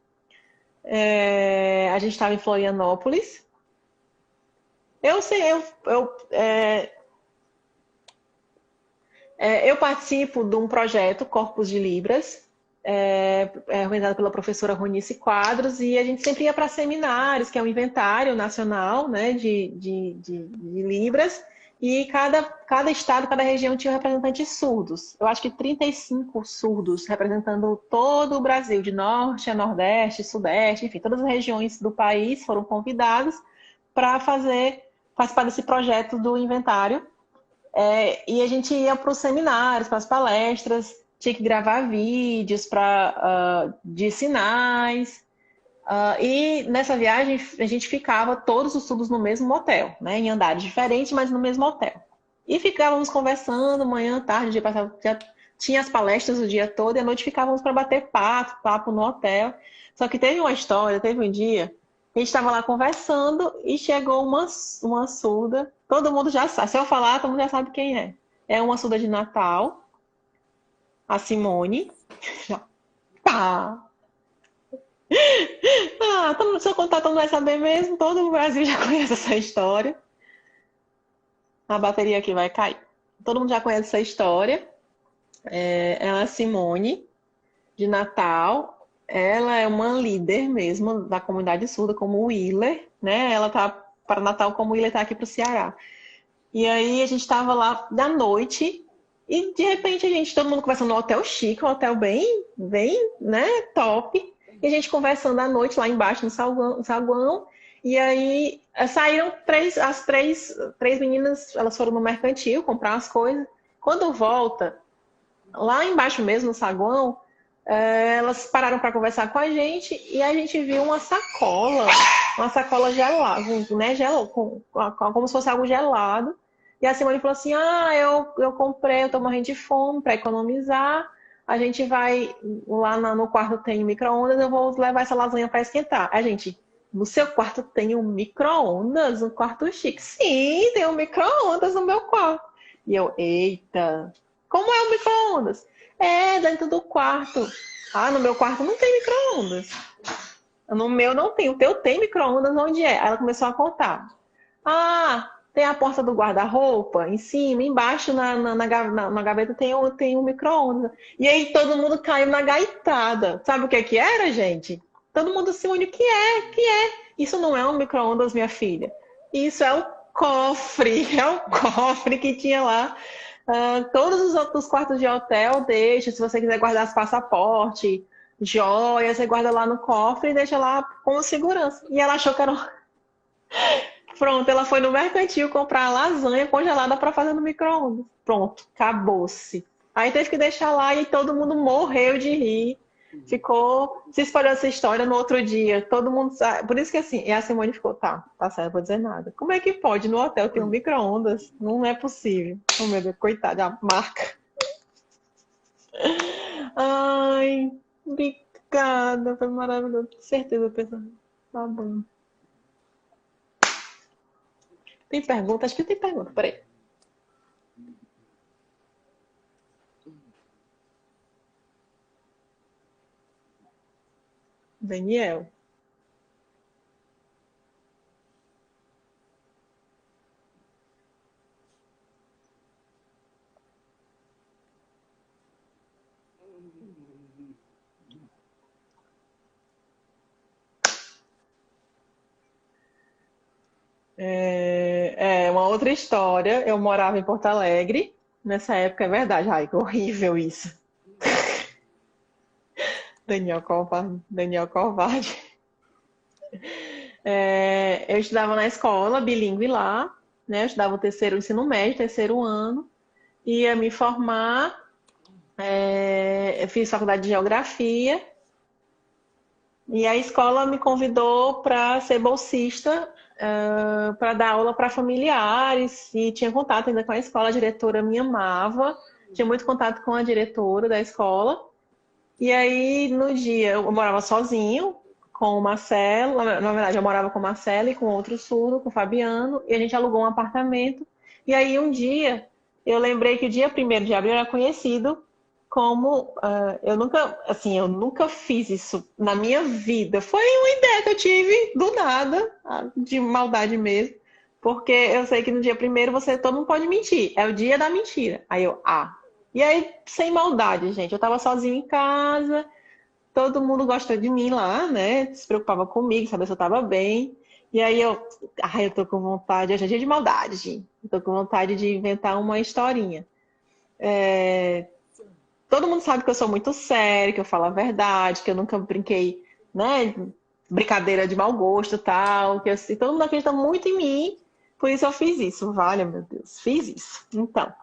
Speaker 3: A gente estava em Florianópolis. Eu participo de um projeto, Corpos de Libras, organizado pela professora Ronice Quadros, e a gente sempre ia para seminários, que é um inventário nacional, né, de Libras, e cada estado, cada região tinha representantes surdos. Eu acho que 35 surdos representando todo o Brasil, de norte a nordeste, sudeste, enfim, todas as regiões do país foram convidadas para participar desse projeto do inventário. E a gente ia para os seminários, para as palestras, tinha que gravar vídeos de sinais. E nessa viagem a gente ficava todos os surdos no mesmo hotel, né? Em andares diferentes, mas no mesmo hotel. E ficávamos conversando, manhã, tarde, o dia passava, já tinha as palestras o dia todo, e à noite ficávamos para bater papo no hotel. Só que teve um dia, a gente estava lá conversando e chegou uma surda. Todo mundo já sabe. Se eu falar, todo mundo já sabe quem é. É uma surda de Natal, a Simone. Tá. Se eu contar, todo mundo vai saber mesmo. Todo o Brasil já conhece essa história. A bateria aqui vai cair. Todo mundo já conhece essa história. Ela é a Simone, de Natal. Ela é uma líder mesmo da comunidade surda, como o Willer, né? Ela tá para Natal como o Willer tá aqui para o Ceará. E aí a gente estava lá da noite e de repente todo mundo conversando no hotel chique, um hotel bem, né, top. E a gente conversando à noite lá embaixo no saguão. E aí saíram as três meninas, elas foram no mercantil comprar as coisas. Quando volta, lá embaixo mesmo no saguão, elas pararam para conversar com a gente e a gente viu uma sacola gelada, né, como se fosse algo gelado. E a Simone falou assim, eu comprei, eu tô morrendo de fome para economizar. A gente vai lá no quarto, tem micro-ondas, eu vou levar essa lasanha para esquentar. A gente, no seu quarto tem um micro-ondas, um quarto chique. Sim, tem um micro-ondas no meu quarto. E eu, eita, como é o micro-ondas? É, dentro do quarto. Ah, no meu quarto não tem micro-ondas. No meu não tem. O teu tem micro-ondas, onde é? Aí ela começou a contar. Ah, tem a porta do guarda-roupa em cima, embaixo na gaveta tem um micro-ondas. E aí todo mundo caiu na gaitada. Sabe o que era, gente? Todo mundo se une. Que é? Isso não é um micro-ondas, minha filha. Isso é o cofre. É o cofre que tinha lá. Todos os outros quartos de hotel deixa. Se você quiser guardar os passaporte, joias, você guarda lá no cofre e deixa lá com segurança. E ela achou que era Pronto, ela foi no mercantil comprar lasanha congelada para fazer no micro-ondas. Pronto, acabou-se. Aí teve que deixar lá e todo mundo morreu de rir. Ficou, se espalhou essa história no outro dia. Todo mundo sabe. Por isso que assim, e a Simone ficou, tá certo, não vou dizer nada. Como é que pode no hotel ter um micro-ondas? Não é possível. Oh, meu Deus, coitada, a marca. Ai, obrigada, foi maravilhoso. Com certeza, pessoal. Tá bom. Tem pergunta? Acho que tem pergunta. Peraí. Daniel. É uma outra história. Eu morava em Porto Alegre. Nessa época, é verdade. Ai, que horrível isso. Daniel Covarde. Eu estudava na escola bilíngue lá, né? Eu estudava o terceiro ensino médio, terceiro ano. Ia me formar. Eu fiz faculdade de geografia. E a escola me convidou para ser bolsista, para dar aula para familiares. E tinha contato ainda com a escola, a diretora me amava. Tinha muito contato com a diretora da escola. E aí, no dia, eu morava sozinho com o Marcelo. Na verdade, eu morava com o Marcelo e com outro surdo, com o Fabiano. E a gente alugou um apartamento. E aí, um dia, eu lembrei que o dia 1º de abril era conhecido como... eu nunca fiz isso na minha vida. Foi uma ideia que eu tive do nada, de maldade mesmo. Porque eu sei que no dia 1º todo mundo pode mentir. É o dia da mentira. Aí eu, E aí, sem maldade, gente. Eu tava sozinha em casa, todo mundo gostou de mim lá, né? Se preocupava comigo, sabia se eu tava bem. E aí eu tô com vontade, hoje é dia de maldade, gente. Eu tô com vontade de inventar uma historinha. Todo mundo sabe que eu sou muito séria, que eu falo a verdade, que eu nunca brinquei, né? Brincadeira de mau gosto e tal. Que assim, todo mundo acredita muito em mim, por isso eu fiz isso. Vale, meu Deus, fiz isso. Então.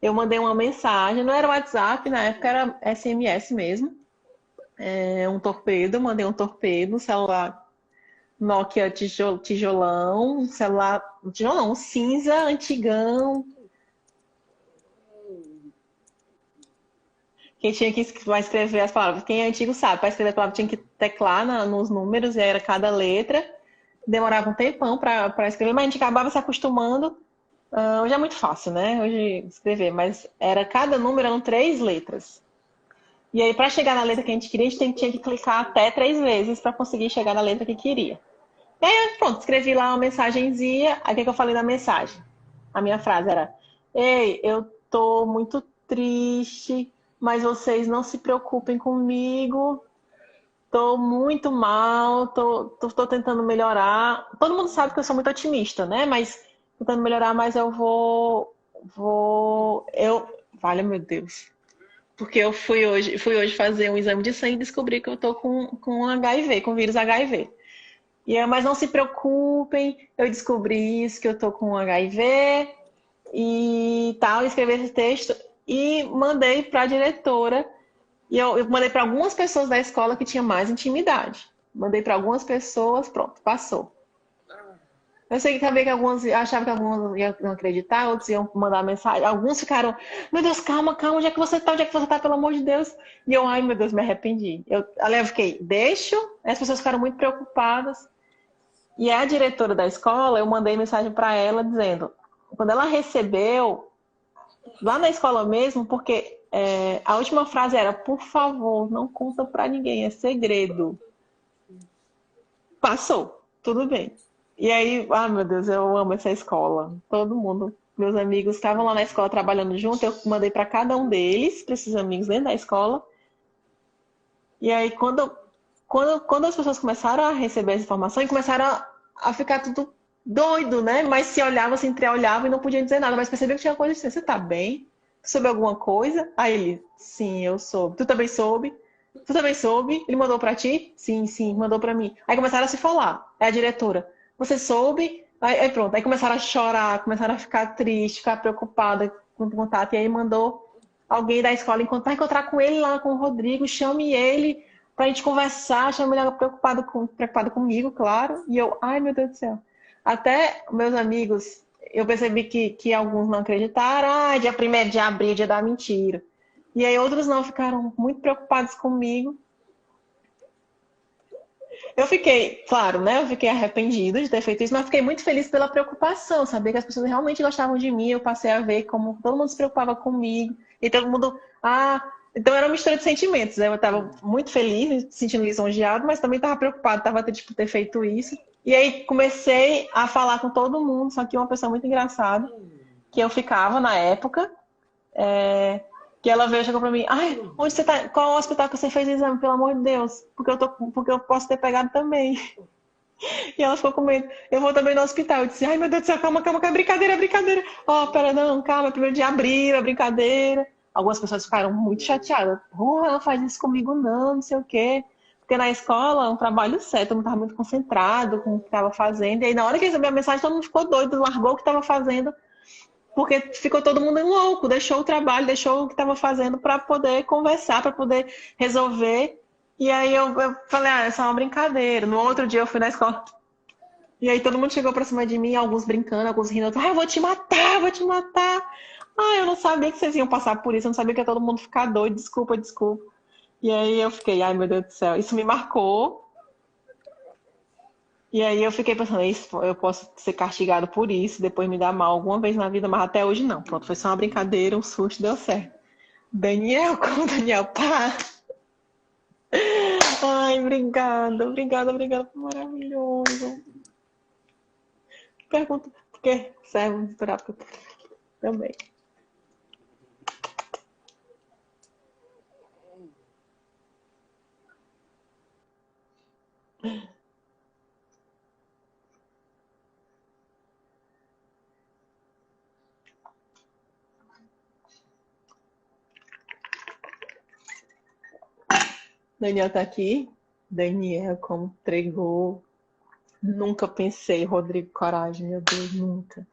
Speaker 3: Eu mandei uma mensagem, não era WhatsApp, na época era SMS mesmo. Um torpedo, eu mandei um torpedo, um celular Nokia tijolão, um celular, tijolão, um cinza, antigão. Quem tinha que escrever as palavras, quem é antigo sabe, para escrever a palavra tinha que teclar nos números, e era cada letra. Demorava um tempão para escrever, mas a gente acabava se acostumando. Hoje é muito fácil, né? Hoje escrever, mas cada número eram 3 letras. E aí, para chegar na letra que a gente queria, a gente tinha que clicar até 3 vezes para conseguir chegar na letra que queria. E aí, pronto, escrevi lá uma mensagenzinha. Aí, o que eu falei na mensagem? A minha frase era: Ei, eu tô muito triste, mas vocês não se preocupem comigo. Tô muito mal, tô tentando melhorar. Todo mundo sabe que eu sou muito otimista, né? Mas tentando melhorar, mas eu vale, meu Deus. Porque eu fui hoje fazer um exame de sangue e descobri que eu tô com HIV, com vírus HIV. Mas não se preocupem, eu descobri isso, que eu tô com HIV e tal, escrevi esse texto e mandei para a diretora. E eu mandei para algumas pessoas da escola que tinham mais intimidade. Mandei para algumas pessoas, pronto, passou. Eu sei que também que alguns achavam que alguns iam acreditar, outros iam mandar mensagem. Alguns ficaram, meu Deus, calma, onde é que você tá? Onde é que você tá, pelo amor de Deus? E eu, ai, meu Deus, me arrependi. Eu fiquei, deixo. As pessoas ficaram muito preocupadas. E a diretora da escola, eu mandei mensagem para ela dizendo, quando ela recebeu, lá na escola mesmo, porque a última frase era, por favor, não conta para ninguém, é segredo. Passou, tudo bem. E aí, meu Deus, eu amo essa escola. Todo mundo, meus amigos estavam lá na escola trabalhando junto, eu mandei para cada um deles, para esses amigos dentro da escola. E aí, quando as pessoas começaram a receber essa informação e começaram a ficar tudo doido, né? Mas se olhava, se entreolhava e não podia dizer nada, mas percebeu que tinha coisa assim, você tá bem? Tu soube alguma coisa? Aí ele, sim, eu soube. Tu também soube? Tu também soube? Ele mandou pra ti? Sim, sim, mandou pra mim. Aí começaram a se falar. É a diretora. Você soube? Aí pronto. Aí começaram a chorar, começaram a ficar tristes, ficar preocupada com o contato. E aí mandou alguém da escola encontrar com ele lá, com o Rodrigo, chame ele pra gente conversar, chame ele preocupado comigo, claro. E eu, ai meu Deus do céu. Até meus amigos, eu percebi que alguns não acreditaram. Ah, dia 1º de abril, dia da mentira. E aí outros não, ficaram muito preocupados comigo. Eu fiquei, claro, né? Eu fiquei arrependida de ter feito isso, mas fiquei muito feliz pela preocupação, saber que as pessoas realmente gostavam de mim. Eu passei a ver como todo mundo se preocupava comigo. E todo mundo, então era uma mistura de sentimentos. Né? Eu estava muito feliz, me sentindo lisonjeado, mas também estava preocupada, estava triste por ter feito isso. E aí comecei a falar com todo mundo, só que uma pessoa muito engraçada, que eu ficava na época, que ela veio e chegou pra mim, ai, onde você tá? Qual hospital que você fez o exame, pelo amor de Deus? Porque eu posso ter pegado também. E ela ficou com medo. Eu vou também no hospital. Eu disse, ai meu Deus do céu, calma, calma, calma, brincadeira, brincadeira. Ó, pera, não, calma, 1º de abril, é brincadeira. Algumas pessoas ficaram muito chateadas. Oh, ela faz isso comigo não sei o quê. Porque na escola, um trabalho certo, eu não estava muito concentrado com o que estava fazendo. E aí, na hora que recebeu a mensagem, todo mundo ficou doido, largou o que estava fazendo, porque ficou todo mundo louco, deixou o trabalho, deixou o que estava fazendo para poder conversar, para poder resolver. E aí eu falei, é só uma brincadeira. No outro dia eu fui na escola. E aí todo mundo chegou pra cima de mim, alguns brincando, alguns rindo, outros, eu vou te matar, vou te matar. Eu não sabia que vocês iam passar por isso, eu não sabia que ia todo mundo ficar doido, desculpa, desculpa. E aí eu fiquei, ai meu Deus do céu, isso me marcou. E aí eu fiquei pensando, isso, eu posso ser castigado por isso, depois me dar mal alguma vez na vida, mas até hoje não. Pronto, foi só uma brincadeira, um susto, deu certo. Daniel, como Daniel tá? Ai, obrigada, obrigada, obrigada, foi maravilhoso. Pergunta por que serve de terapeuta também. Daniel tá aqui. Daniel, como entregou. Nunca pensei, Rodrigo Coragem, meu Deus, nunca.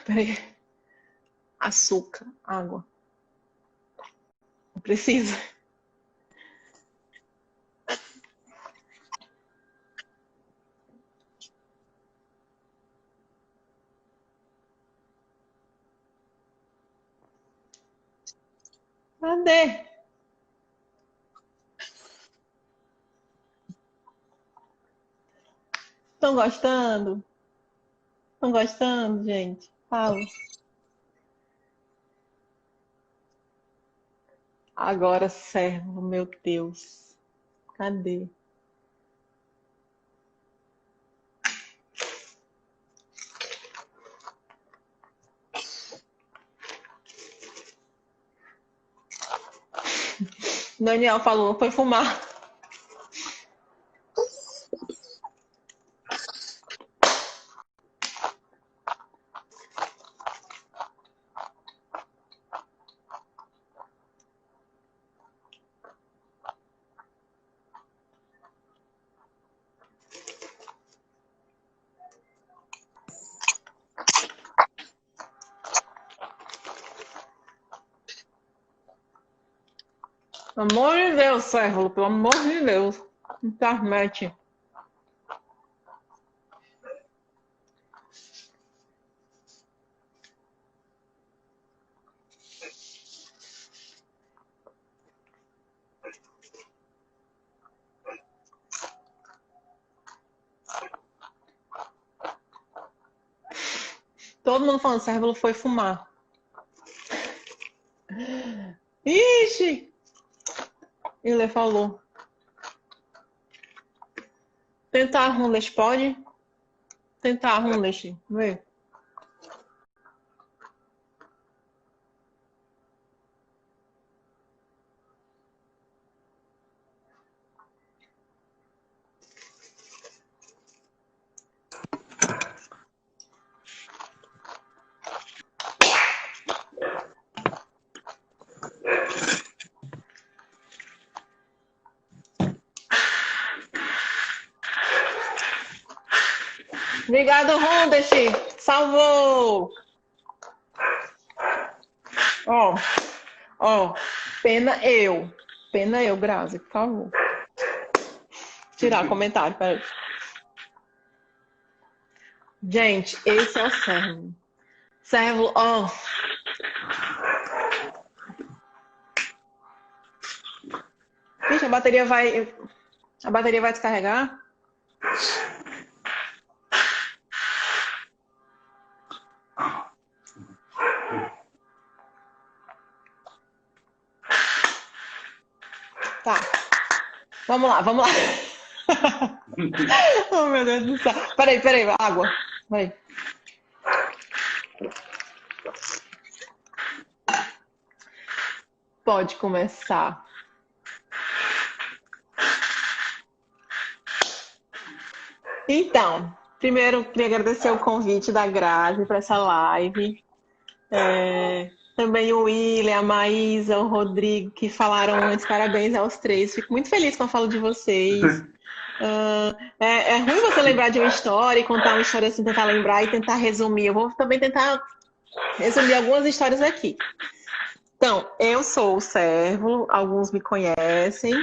Speaker 3: Peraí. Açúcar, água. Não precisa. Cadê? Estão gostando? Estão gostando, gente? Fala. Agora, servo, meu Deus. Cadê? Daniel falou, foi fumar. Pelo amor de Deus, servo, pelo amor de Deus. Internet. Todo mundo falando, Cérvulo foi fumar. Ixi! Ele falou. Tentar Runless, pode? Tentar Runless, vê. Obrigado, Rundes. Salvou! Ó, pena eu. Pena eu, Grazi, por favor. Tirar comentário, peraí. Gente, esse é o Cérvulo. Cérvulo, ó. Ixi, a bateria vai descarregar? Tá. Vamos lá. Oh, meu Deus do céu. Peraí, água. Vai. Pode começar. Então, primeiro queria agradecer o convite da Grazi para essa live. Também o William, a Maísa, o Rodrigo, que falaram antes, parabéns aos três. Fico muito feliz quando falo de vocês. É ruim você lembrar de uma história e contar uma história assim, tentar lembrar e tentar resumir. Eu vou também tentar resumir algumas histórias aqui. Então, eu sou o Cérvulo, alguns me conhecem.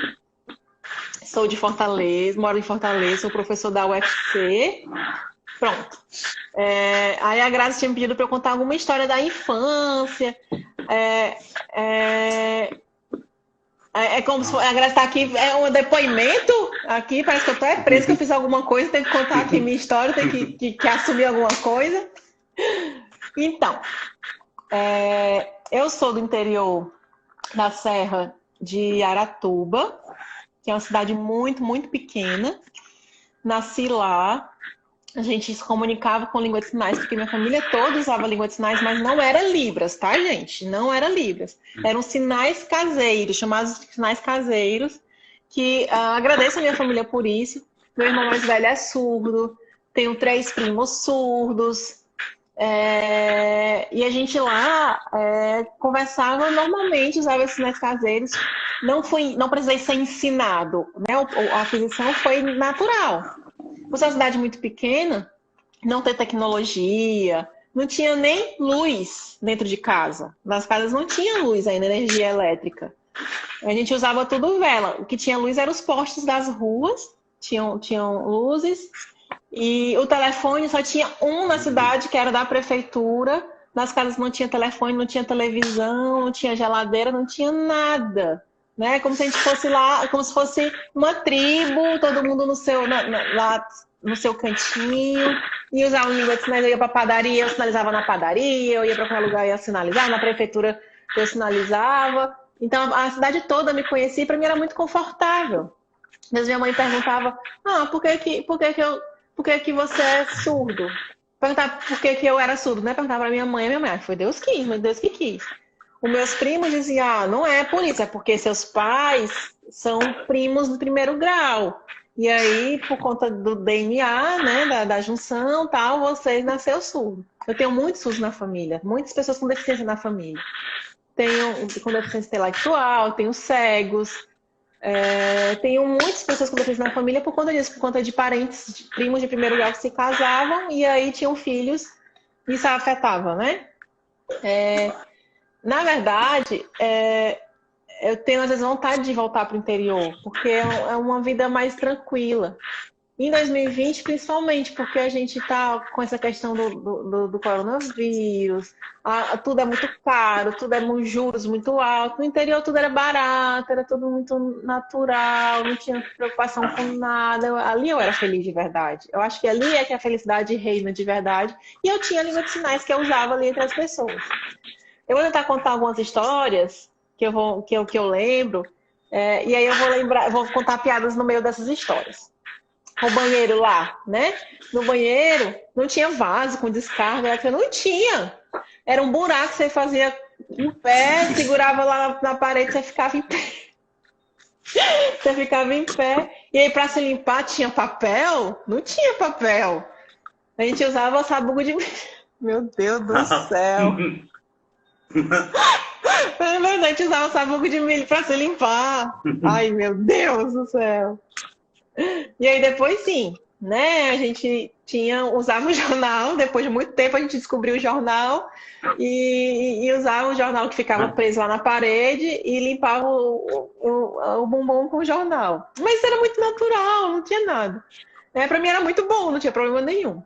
Speaker 3: Sou de Fortaleza, moro em Fortaleza, sou professor da UFC. Pronto. Aí a Grazi tinha me pedido para eu contar alguma história da infância. É como se a Grazi está aqui, é um depoimento aqui, parece que eu estou presa, que eu fiz alguma coisa, tenho que contar aqui minha história, tenho que assumir alguma coisa. Então, eu sou do interior da Serra de Aratuba, que é uma cidade muito, muito pequena. Nasci lá. A gente se comunicava com língua de sinais, porque minha família toda usava língua de sinais, mas não era Libras, tá, gente? Não era Libras. Eram sinais caseiros, chamados de sinais caseiros, que agradeço a minha família por isso. Meu irmão mais velho é surdo, tenho 3 primos surdos, e a gente lá conversava normalmente, usava esses sinais caseiros. Não precisei ser ensinado, né? A aquisição foi natural. Por ser uma cidade muito pequena, não ter tecnologia, não tinha nem luz dentro de casa. Nas casas não tinha luz ainda, energia elétrica. A gente usava tudo vela. O que tinha luz eram os postes das ruas, tinham luzes. E o telefone só tinha um na cidade, que era da prefeitura. Nas casas não tinha telefone, não tinha televisão, não tinha geladeira, não tinha nada. Né? Como se a gente fosse lá, como se fosse uma tribo, todo mundo lá no seu cantinho, e usava língua de sinais. Eu ia para a padaria, eu sinalizava na padaria, eu ia para qualquer lugar, eu ia sinalizar, na prefeitura eu sinalizava. Então a cidade toda me conhecia e para mim era muito confortável. Mas minha mãe perguntava, por que você é surdo? Perguntava por que eu era surdo, né? Perguntava para minha mãe, foi Deus quis, mas Deus que quis. Os meus primos diziam, não é por isso, é porque seus pais são primos do 1º grau. E aí, por conta do DNA, né, da junção, tal, você nasceu surdo. Eu tenho muitos surdos na família, muitas pessoas com deficiência na família. Tenho com deficiência intelectual, tenho cegos, tenho muitas pessoas com deficiência na família por conta disso, por conta de parentes, de primos de 1º grau que se casavam e aí tinham filhos, isso afetava, né? Na verdade, eu tenho às vezes vontade de voltar para o interior, porque é uma vida mais tranquila. Em 2020, principalmente, porque a gente está com essa questão do coronavírus, tudo é muito caro, tudo é com juros muito altos. No interior tudo era barato, era tudo muito natural, não tinha preocupação com nada. Ali eu era feliz de verdade. Eu acho que ali é que a felicidade reina de verdade. E eu tinha a língua de sinais que eu usava ali entre as pessoas. Eu vou tentar contar algumas histórias que eu lembro, e aí eu vou lembrar, eu vou contar piadas no meio dessas histórias. O banheiro lá, né? No banheiro não tinha vaso com descarga, não tinha. Era um buraco que você fazia em pé, segurava lá na parede, você ficava em pé. Você ficava em pé. E aí, para se limpar, tinha papel? Não tinha papel. A gente usava sabugo de. Meu Deus do céu. É verdade, a gente usava sabugo de milho para se limpar. Ai, meu Deus do céu. E aí depois sim, né? A gente usava o jornal, depois de muito tempo a gente descobriu o jornal e usava o jornal que ficava preso lá na parede e limpava o bumbum com o jornal. Mas era muito natural, não tinha nada. Para mim era muito bom, não tinha problema nenhum.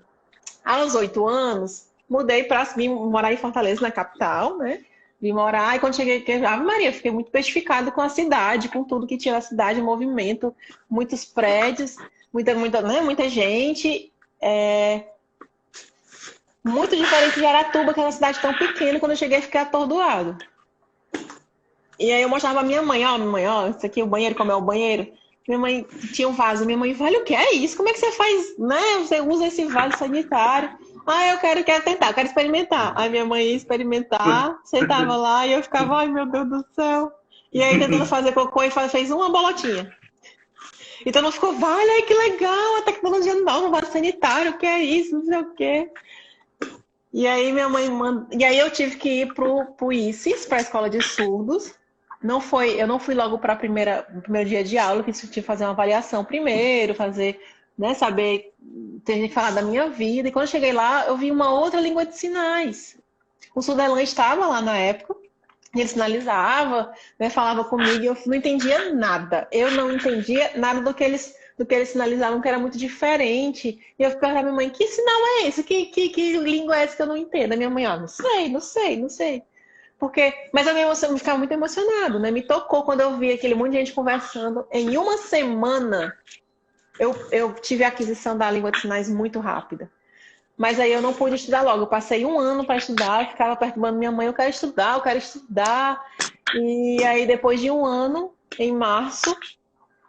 Speaker 3: Aos 8 anos, mudei para vim morar em Fortaleza, na capital, né? Vim morar e quando cheguei aqui, Ave Maria, fiquei muito peixificada com a cidade, com tudo que tinha na cidade, movimento, muitos prédios, muita gente. Muito diferente de Aratuba, que é uma cidade tão pequena, quando eu cheguei fiquei atordoado. E aí eu mostrava pra minha mãe, ó, isso aqui é o banheiro, como é o banheiro. Minha mãe tinha um vaso, minha mãe, velho, o que é isso? Como é que você faz, né? Você usa esse vaso sanitário. Eu quero tentar, eu quero experimentar. Aí minha mãe ia experimentar, sentava lá e eu ficava, ai meu Deus do céu. E aí tentando fazer cocô e fez uma bolotinha. Então não ficou, vale, ai que legal, a tecnologia nova, vaso sanitário, o que é isso, não sei o quê. E aí minha mãe e aí eu tive que ir pro ICES, para a escola de surdos. Eu não fui logo para o primeiro dia de aula, que tive que fazer uma avaliação primeiro, fazer, né, saber, ter que falar da minha vida. E quando eu cheguei lá, eu vi uma outra língua de sinais. O surdelã estava lá na época, ele sinalizava, né, falava comigo, e eu não entendia nada. Eu não entendia nada do que eles sinalizavam, que era muito diferente. E eu perguntava à minha mãe, que sinal é esse? Que língua é essa que eu não entendo? A minha mãe, não sei. Mas eu ficava muito emocionado, né? Me tocou quando eu vi aquele monte de gente conversando. Em uma semana, eu tive a aquisição da língua de sinais muito rápida. Mas aí eu não pude estudar logo. Eu passei um ano para estudar, eu ficava perturbando minha mãe, eu quero estudar. E aí, depois de um ano, em março,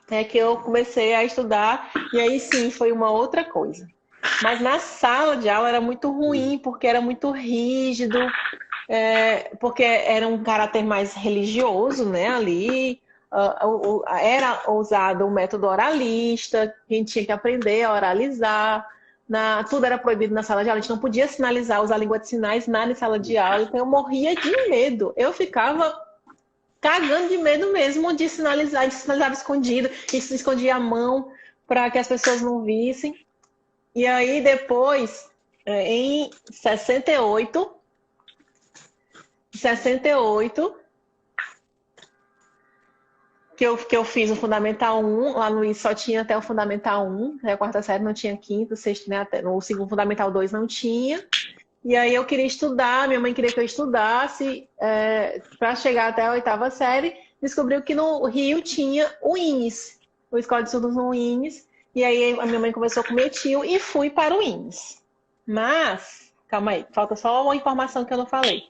Speaker 3: é que eu comecei a estudar. E aí, sim, foi uma outra coisa. Mas na sala de aula era muito ruim, porque era muito rígido. Porque era um caráter mais religioso, né, ali. Era usado o método oralista, a gente tinha que aprender a oralizar. Tudo era proibido na sala de aula, a gente não podia sinalizar, usar a língua de sinais, nada em sala de aula, então eu morria de medo. Eu ficava cagando de medo mesmo de sinalizar, de sinalizava escondido, isso escondia a mão para que as pessoas não vissem. E aí depois, em 68, que eu fiz o Fundamental 1, lá no IS só tinha até o Fundamental 1, né, a quarta série não tinha quinto, sexto, né, até, no segundo Fundamental 2 não tinha. E aí eu queria estudar, minha mãe queria que eu estudasse para chegar até a oitava série, descobriu que no Rio tinha o INES, o Escola de Surdos no INES, e aí a minha mãe conversou com meu tio e fui para o INES. Mas, calma aí, falta só uma informação que eu não falei.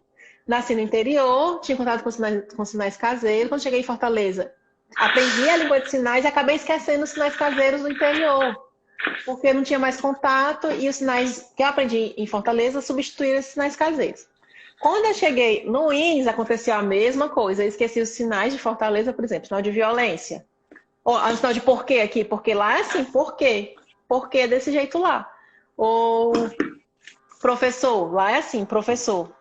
Speaker 3: Nasci no interior, tinha contato com sinais caseiros. Quando cheguei em Fortaleza, aprendi a língua de sinais e acabei esquecendo os sinais caseiros do interior. Porque não tinha mais contato e os sinais que eu aprendi em Fortaleza substituíram esses sinais caseiros. Quando eu cheguei no INES, aconteceu a mesma coisa. Eu esqueci os sinais de Fortaleza, por exemplo, sinal de violência. Ou sinal de porquê aqui, porque lá é assim, porquê. Porquê desse jeito lá. Ou professor, lá é assim, professor.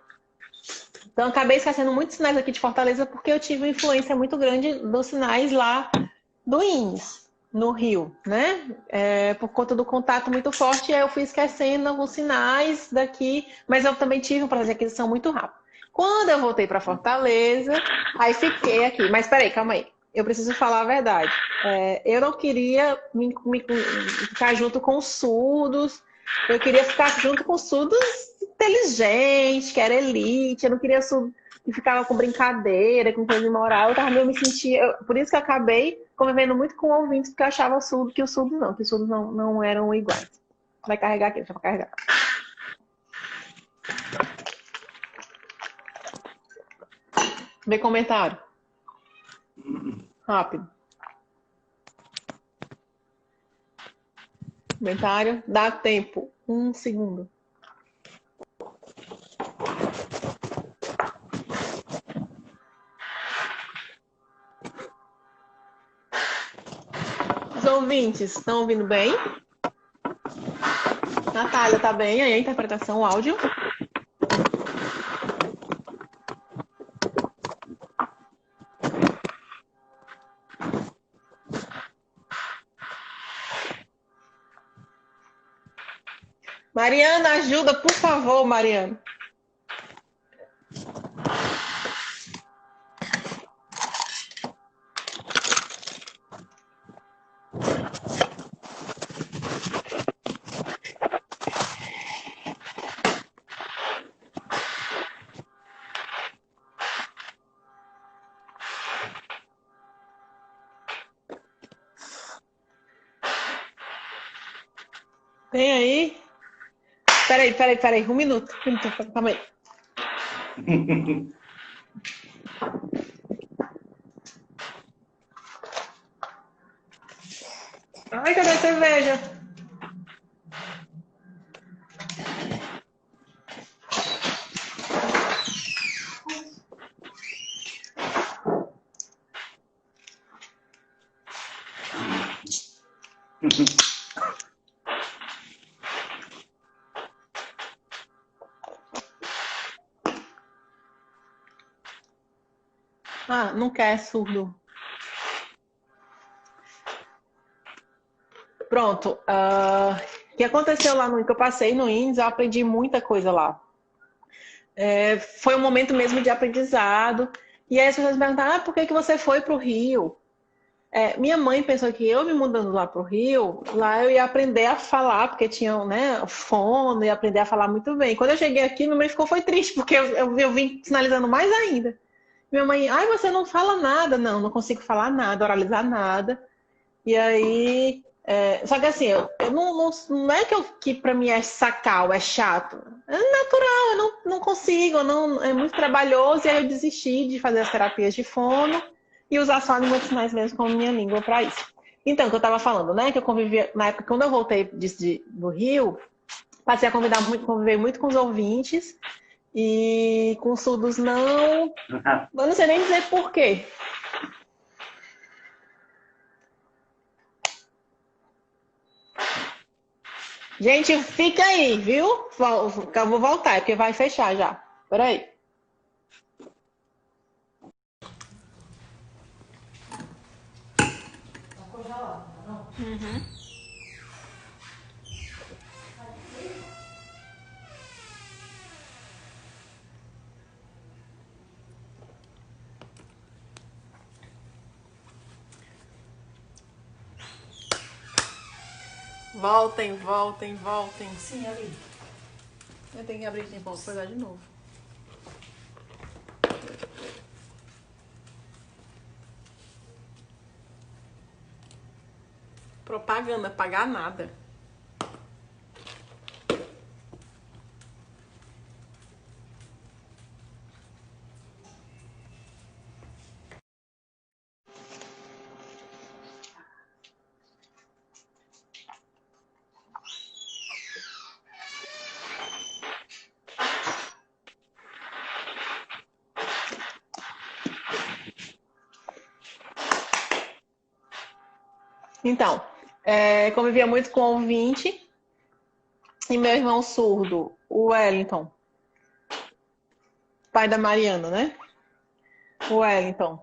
Speaker 3: Então, eu acabei esquecendo muitos sinais aqui de Fortaleza porque eu tive uma influência muito grande dos sinais lá do INES, no Rio, né? Por conta do contato muito forte, eu fui esquecendo alguns sinais daqui, mas eu também tive um processo de aquisição muito rápido. Quando eu voltei para Fortaleza, aí fiquei aqui. Mas peraí, calma aí. eu preciso falar a verdade. Eu não queria ficar junto com os surdos, eu queria ficar junto com surdos inteligentes, que era elite, eu não queria surdo que ficava com brincadeira, com coisa imoral, eu tava meio me sentia. Por isso que eu acabei convivendo muito com ouvintes, porque eu achava surdo que os surdos não eram iguais. Vai carregar aqui, deixa eu carregar. Vê comentário. Rápido. Comentário. Dá tempo. 1 segundo. Os ouvintes estão ouvindo bem? Natália, tá bem? Aí a interpretação, o áudio. Mariana, ajuda, por favor, Mariana. Vem aí. Peraí. 1 minuto. Calma aí. Ai, cadê a cerveja? Ah, não quer, surdo. Pronto. O que aconteceu lá no que eu passei no INDES, eu aprendi muita coisa lá. Foi um momento mesmo de aprendizado. E aí as pessoas me perguntaram, por que você foi para o Rio? Minha mãe pensou que eu me mudando lá para o Rio, lá eu ia aprender a falar, porque tinha, né, fono, ia aprender a falar muito bem. Quando eu cheguei aqui, minha mãe foi triste, porque eu vim sinalizando mais ainda. Minha mãe, você não fala nada. Não consigo falar nada, oralizar nada. E aí, só que assim, não é que pra mim é sacal, é chato. É natural, eu não consigo, é muito trabalhoso. E aí eu desisti de fazer as terapias de fono e usar só a língua de sinais mesmo como minha língua para isso. Então, o que eu estava falando, né? Que eu convivia, na época, quando eu voltei do Rio, passei a conviver muito com os ouvintes e com surdos não. Eu não sei nem dizer por quê. Gente, fica aí, viu? Eu vou voltar, porque vai fechar já. Peraí. Uhum. Voltem.
Speaker 2: Sim, ali.
Speaker 3: Eu tenho que abrir de novo, pegar de novo. Propaganda, pagar nada. Então, convivia muito com o ouvinte e meu irmão surdo, o Wellington, pai da Mariana, né? O Wellington.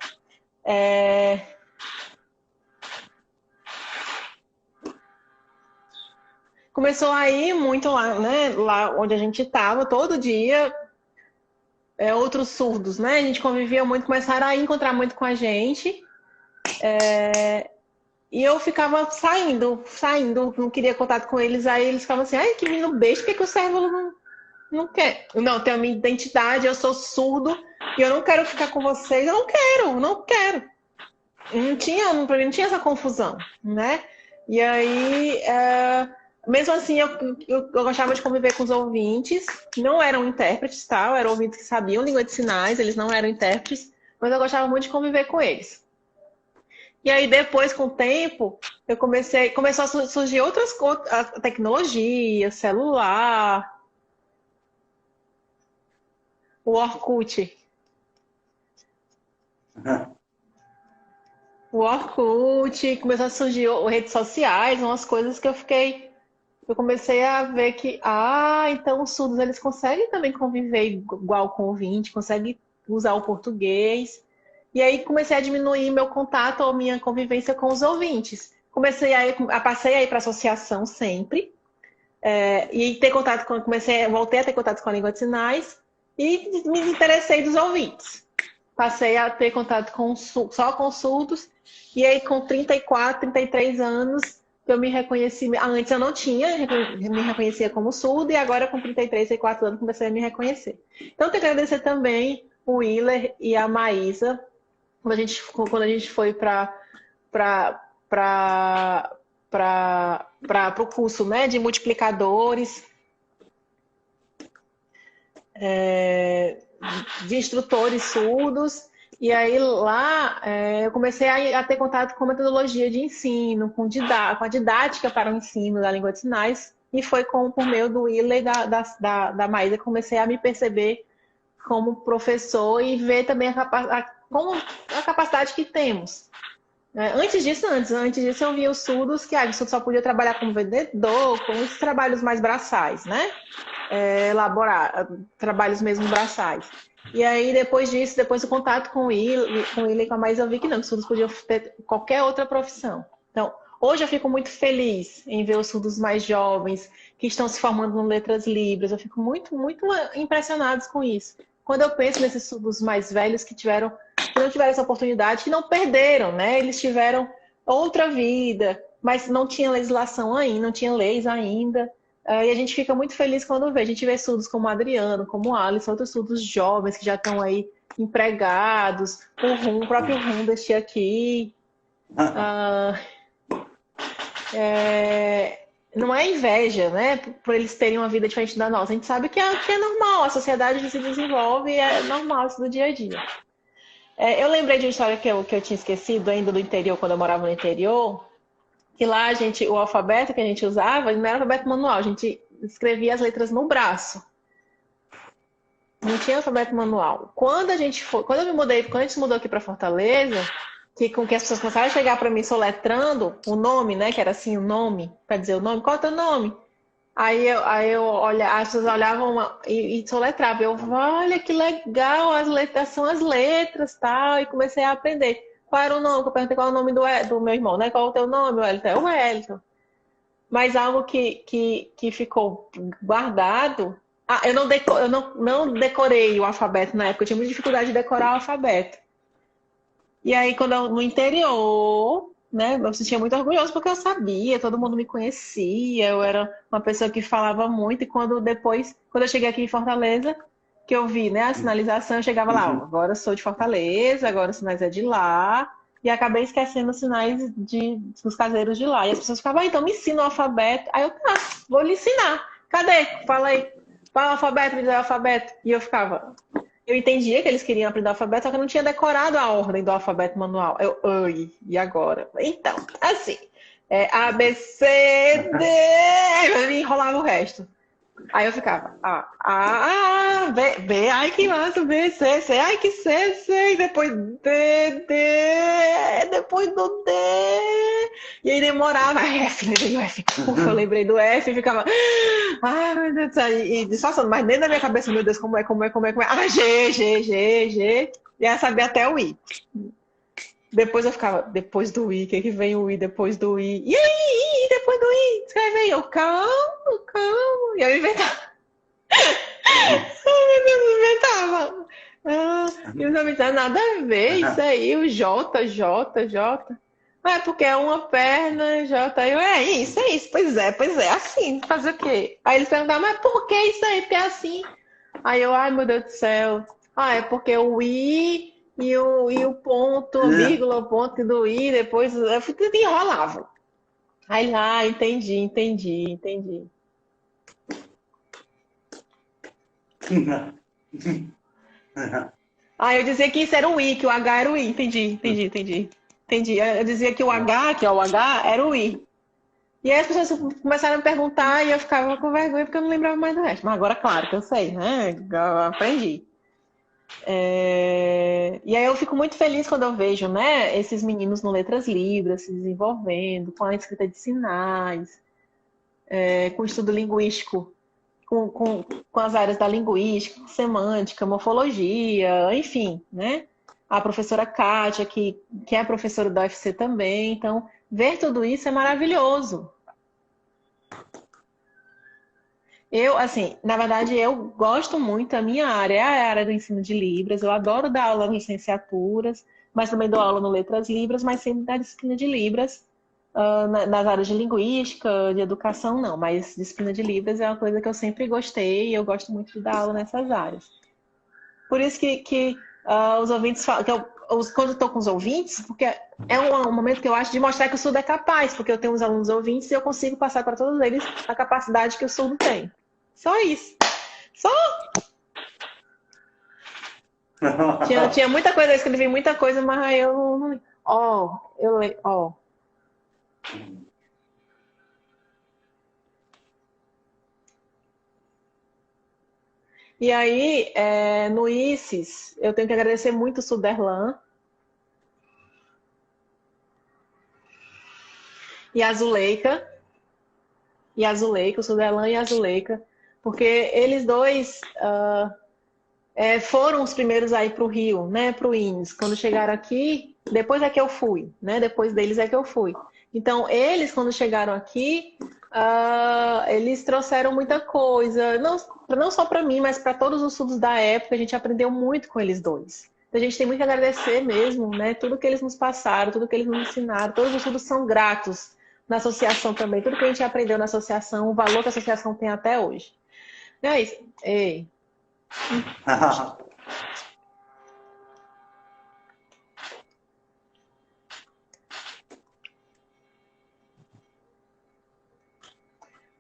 Speaker 3: Começou a ir muito lá, né? Lá onde a gente estava, todo dia, outros surdos, né? A gente convivia muito, começaram a encontrar muito com a gente. E eu ficava saindo, não queria contato com eles. Aí eles ficavam assim, ai, que menino besta, por que o Cérvulo não quer? Não, tenho a minha identidade, eu sou surdo e eu não quero ficar com vocês. Eu não quero. Pra mim não tinha essa confusão, né? E aí, mesmo assim, eu gostava de conviver com os ouvintes. Não eram intérpretes, tá? Eram ouvintes que sabiam língua de sinais, eles não eram intérpretes, mas eu gostava muito de conviver com eles. E aí, depois, com o tempo, começou a surgir outras coisas, tecnologia, celular, o Orkut. O Orkut, começou a surgir redes sociais, umas coisas que eu comecei a ver que, então os surdos eles conseguem também conviver igual com o ouvinte, conseguem usar o português. E aí comecei a diminuir meu contato ou minha convivência com os ouvintes. Passei a ir para a associação sempre, e voltei a ter contato com a língua de sinais e me interessei dos ouvintes. Passei a ter contato só com surdos, e aí com 34, 33 anos, eu me reconheci. Antes eu não tinha, me reconhecia como surdo, e agora com 33, 34 anos comecei a me reconhecer. Então, eu tenho que agradecer também o Willer e a Maísa, quando a gente foi para o curso, né, de multiplicadores, de instrutores surdos. E aí lá eu comecei a ter contato com metodologia de ensino, com a didática para o ensino da língua de sinais, e foi por meio do Willer e da Maísa que comecei a me perceber como professor e ver também a capacidade que temos. Antes disso eu via os surdos que o surdo só podia trabalhar como vendedor, com os trabalhos mais braçais, né? Elaborar trabalhos mesmo braçais. E aí, depois do contato com ele e com a Maísa, eu vi que não, que os surdos podiam ter qualquer outra profissão. Então, hoje eu fico muito feliz em ver os surdos mais jovens que estão se formando no Letras Libras. Eu fico muito, muito impressionada com isso. Quando eu penso nesses surdos mais velhos que não tiveram essa oportunidade, que não perderam, né? Eles tiveram outra vida, mas não tinha legislação ainda, não tinha leis ainda. E a gente fica muito feliz quando vê. A gente vê surdos como o Adriano, como o Alisson, outros surdos jovens que já estão aí empregados, o próprio Rundest aqui. Não é inveja, né? Por eles terem uma vida diferente da nossa. A gente sabe que é normal, a sociedade se desenvolve e é normal isso do dia a dia. Eu lembrei de uma história que eu tinha esquecido ainda do interior, quando eu morava no interior, que lá o alfabeto que a gente usava não era alfabeto manual, a gente escrevia as letras no braço. Não tinha alfabeto manual. Quando a gente se mudou aqui para Fortaleza, com que as pessoas começaram a chegar para mim soletrando o nome, né? Que era assim, o nome, para dizer o nome, qual é o teu nome? Aí as pessoas olhavam e soletravam. Eu, olha que legal, as letras são as letras, tal. E comecei a aprender. Qual era o nome? Eu perguntei qual é o nome do meu irmão, né? Qual é o teu nome, Wellington? É o Wellington. Mas algo que ficou guardado. Eu não decorei o alfabeto na época. Eu tinha muita dificuldade de decorar o alfabeto. E aí, no interior, né, eu me sentia muito orgulhoso porque eu sabia, todo mundo me conhecia, eu era uma pessoa que falava muito. E quando eu cheguei aqui em Fortaleza, que eu vi, né, a sinalização, eu chegava lá, agora eu sou de Fortaleza, agora os sinais é de lá, e acabei esquecendo os sinais dos caseiros de lá. E as pessoas ficavam, então me ensina o alfabeto. Aí eu, vou lhe ensinar. Cadê? Fala aí. Fala o alfabeto, me dá o alfabeto. E eu ficava... Eu entendia que eles queriam aprender o alfabeto, só que eu não tinha decorado a ordem do alfabeto manual. E agora? Então, assim, A, B, C, D, eu enrolava o resto. Aí eu ficava, B, ai que massa, B, C, C, ai que C, depois D, depois do D. E aí demorava, F, lembrei do F. Eu lembrei do F e ficava, meu Deus, e disfarçando, mas dentro da minha cabeça, meu Deus, como é. G. E aí sabia até o I. Depois eu ficava, depois do I, que vem o I depois do I? E aí, depois do I? Escreve aí, eu, calma. E eu inventava. Eu inventava. E os amigos, nada a ver isso aí, o J, J, J. É porque é uma perna, J. Aí eu, é isso, pois é, assim, fazer o quê? Aí eles perguntavam, mas por que isso aí? Porque é assim. Aí eu, ai meu Deus do céu. Ah, é porque o I e o ponto, a vírgula, o ponto do I, depois eu enrolava. Aí, entendi. Ah, eu dizia que isso era o I, que o H era o I. Entendi. Eu dizia que o H, que é o H, era o I. E aí as pessoas começaram a me perguntar e eu ficava com vergonha porque eu não lembrava mais do resto. Mas agora, claro que eu sei, né? Eu aprendi. E aí eu fico muito feliz quando eu vejo, né, esses meninos no Letras Libras se desenvolvendo, com a escrita de sinais, com o estudo linguístico, com as áreas da linguística, semântica, morfologia, enfim, né? A professora Kátia, que é professora da UFC também. Então, ver tudo isso é maravilhoso. Eu, assim, na verdade, eu gosto muito, a minha área é a área do ensino de Libras, eu adoro dar aula em licenciaturas, mas também dou aula no Letras Libras, mas sempre da disciplina de Libras, nas áreas de linguística, de educação, não, mas disciplina de Libras é uma coisa que eu sempre gostei e eu gosto muito de dar aula nessas áreas. Por isso que os ouvintes falam, quando eu estou com os ouvintes, porque é um momento que eu acho de mostrar que o surdo é capaz, porque eu tenho uns alunos ouvintes e eu consigo passar para todos eles a capacidade que o surdo tem. Só isso. Só. Tinha muita coisa, eu escrevi muita coisa, mas aí eu não. Ó, eu leio. Ó. E aí, no ICES, eu tenho que agradecer muito o Suderlan e a Zuleika. O Suderlan e a Zuleika, porque eles dois foram os primeiros a ir para o Rio, né, para o INES. Quando chegaram aqui, depois é que eu fui, né, depois deles é que eu fui. Então, eles, quando chegaram aqui, eles trouxeram muita coisa, não só para mim, mas para todos os surdos da época, a gente aprendeu muito com eles dois. Então, a gente tem muito que agradecer mesmo, né, tudo que eles nos passaram, tudo que eles nos ensinaram, todos os surdos são gratos na associação também, tudo que a gente aprendeu na associação, o valor que a associação tem até hoje. E é isso. Ei.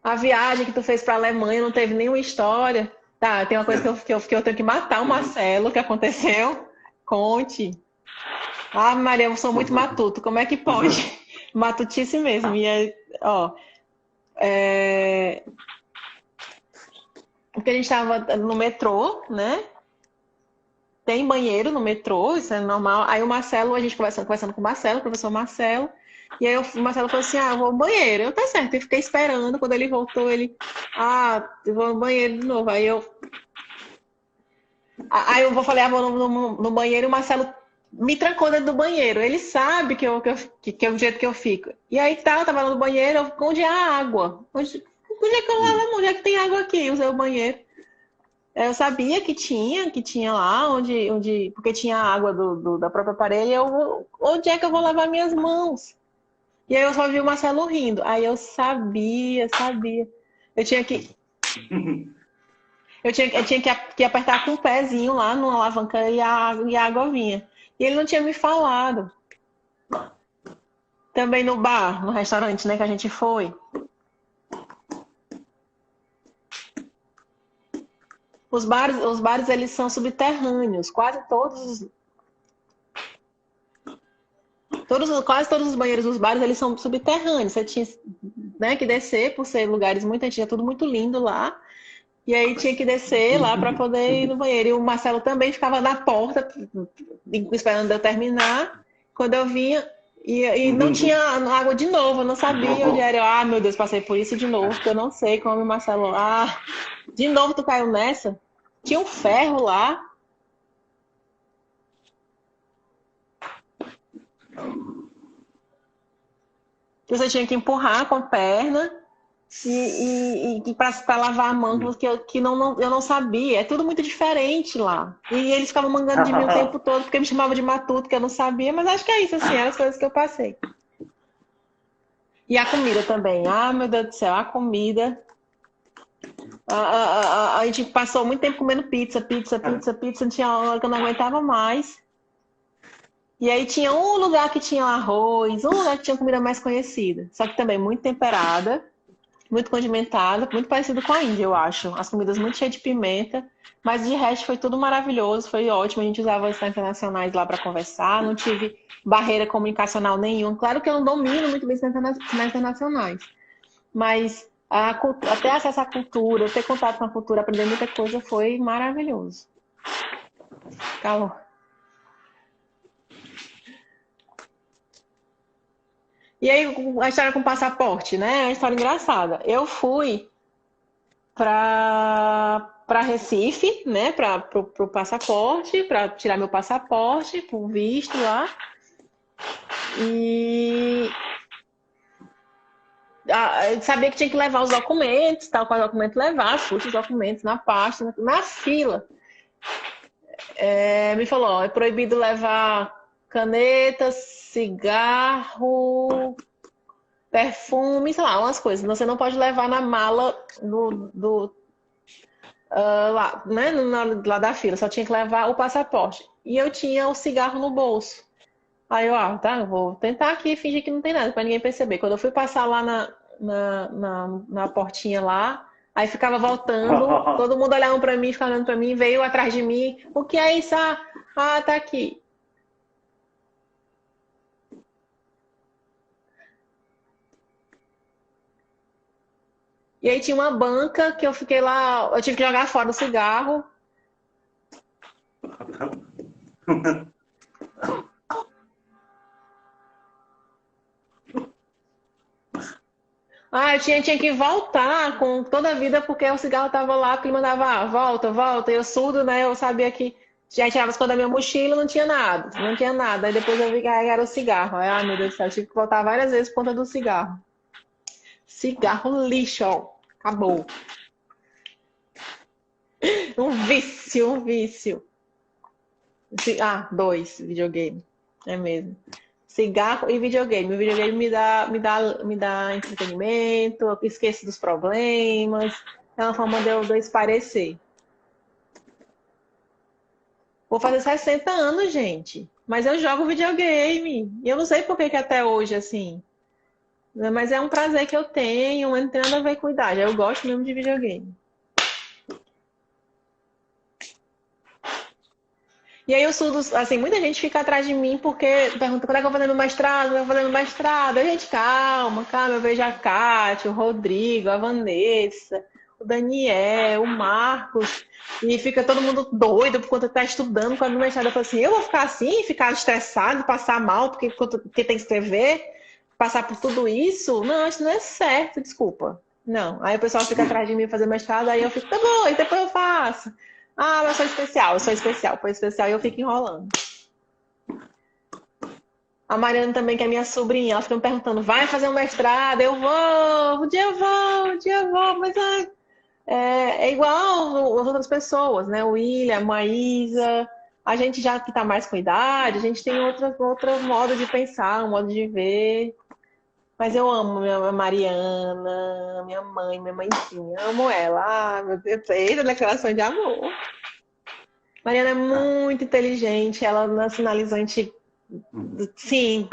Speaker 3: A viagem que tu fez para a Alemanha não teve nenhuma história. Tá, tem uma coisa que eu tenho que matar o Marcelo, que aconteceu. Conte. Ah, Maria, eu sou muito matuto. Como é que pode? Matutice mesmo. E porque a gente estava no metrô, né? Tem banheiro no metrô, isso é normal. Aí o Marcelo, a gente conversando com o Marcelo, o professor Marcelo, e aí o Marcelo falou assim, eu vou ao banheiro. Eu, tá certo, eu fiquei esperando. Quando ele voltou, eu vou no banheiro de novo. Aí eu falei, vou no banheiro, e o Marcelo me trancou dentro do banheiro. Ele sabe que é o jeito que eu fico. E aí eu tava no banheiro, onde é a água? Onde é que eu lavo a mão? Onde é que tem água aqui? Eu usei o banheiro. Eu sabia que tinha lá, porque tinha água da própria parede, onde é que eu vou lavar minhas mãos? E aí eu só vi o Marcelo rindo. Aí eu sabia. Eu tinha que, que apertar com o pezinho lá numa alavanca e a água vinha. E ele não tinha me falado. Também no bar, no restaurante, né, que a gente foi. Os bares eles são subterrâneos, quase todos os banheiros dos bares eles são subterrâneos. Você tinha, né, que descer por ser lugares muito antigos, é tudo muito lindo lá. E aí tinha que descer lá para poder ir no banheiro. E o Marcelo também ficava na porta esperando eu terminar. Quando eu vinha e não tinha água de novo, eu não sabia onde era. Meu Deus, passei por isso de novo, porque eu não sei como o Marcelo. De novo tu caiu nessa? Tinha um ferro lá. Que você tinha que empurrar com a perna. e para lavar a mão, que eu não sabia. É tudo muito diferente lá. E eles ficavam mangando de mim o tempo todo, porque me chamavam de matuto, que eu não sabia, mas acho que é isso, assim, eram as coisas que eu passei. E a comida também. Ah, meu Deus do céu, a comida. A gente passou muito tempo comendo pizza, não tinha hora que eu não aguentava mais. E aí tinha um lugar que tinha arroz, um lugar que tinha comida mais conhecida. Só que também muito temperada, muito condimentada, muito parecido com a Índia, eu acho. As comidas muito cheias de pimenta, mas de resto foi tudo maravilhoso, foi ótimo. A gente usava os internacionais lá para conversar, não tive barreira comunicacional nenhuma. Claro que eu não domino muito bem os internacionais, mas até acesso à cultura, ter contato com a cultura, aprender muita coisa foi maravilhoso. Calor. E aí, a história com o passaporte, né? É uma história engraçada. Eu fui para Recife, né? Para o passaporte, para tirar meu passaporte, por visto lá. E eu sabia que tinha que levar os documentos, tal, qual documento levar, fui os documentos na pasta, na fila. Me falou, ó, é proibido levar caneta, cigarro, perfume, sei lá, umas coisas. Você não pode levar na mala lá, né, lá da fila, só tinha que levar o passaporte. E eu tinha o cigarro no bolso. Aí eu, tá, eu vou tentar aqui fingir que não tem nada, pra ninguém perceber. Quando eu fui passar lá na portinha lá, aí ficava voltando, todo mundo olhando pra mim, ficava olhando pra mim, veio atrás de mim. O que é isso? Tá aqui. E aí tinha uma banca que eu fiquei lá, eu tive que jogar fora o cigarro. Eu tinha que voltar com toda a vida porque o cigarro tava lá, porque ele mandava, volta, volta. E eu surdo, né? Eu sabia que já tirava as coisas da minha mochila, não tinha nada, não tinha nada. Aí depois eu vi que era o cigarro. Aí, meu Deus do céu, eu tive que voltar várias vezes por conta do cigarro. Cigarro lixo, ó. Acabou. Um vício, um vício. Dois, videogame. É mesmo. Cigarro e videogame. O videogame me dá entretenimento, eu esqueço dos problemas. É uma forma de eu esparecer. Vou fazer 60 anos, gente. Mas eu jogo videogame. E eu não sei por que até hoje, assim. Mas é um prazer que eu tenho, não tem nada a ver com idade. Eu gosto mesmo de videogame. E aí eu surdo, assim, muita gente fica atrás de mim porque pergunta quando é que eu vou fazendo mestrado, quando é que eu vou fazendo mestrado. A gente, calma, eu vejo a Kátia, o Rodrigo, a Vanessa, o Daniel, o Marcos, e fica todo mundo doido por conta que tá estudando quando no mestrado. Eu falo assim, eu vou ficar assim, ficar estressado, passar mal porque tem que escrever, passar por tudo isso? Não, isso não é certo, desculpa. Não. Aí o pessoal fica atrás de mim fazer mestrado, aí eu fico, tá bom, e depois eu faço. Mas eu sou especial, foi especial e eu fico enrolando. A Mariana também, que é minha sobrinha, ela fica me perguntando, vai fazer um mestrado? Eu vou, um dia eu vou, um dia eu vou, mas é igual as outras pessoas, né? O William, a Maísa, a gente já que tá mais com idade, a gente tem outro modo de pensar, um modo de ver. Mas eu amo minha Mariana, minha mãezinha, amo ela. Meu Deus, eita declaração de amor. Mariana é muito inteligente, ela na sinalizante, sim,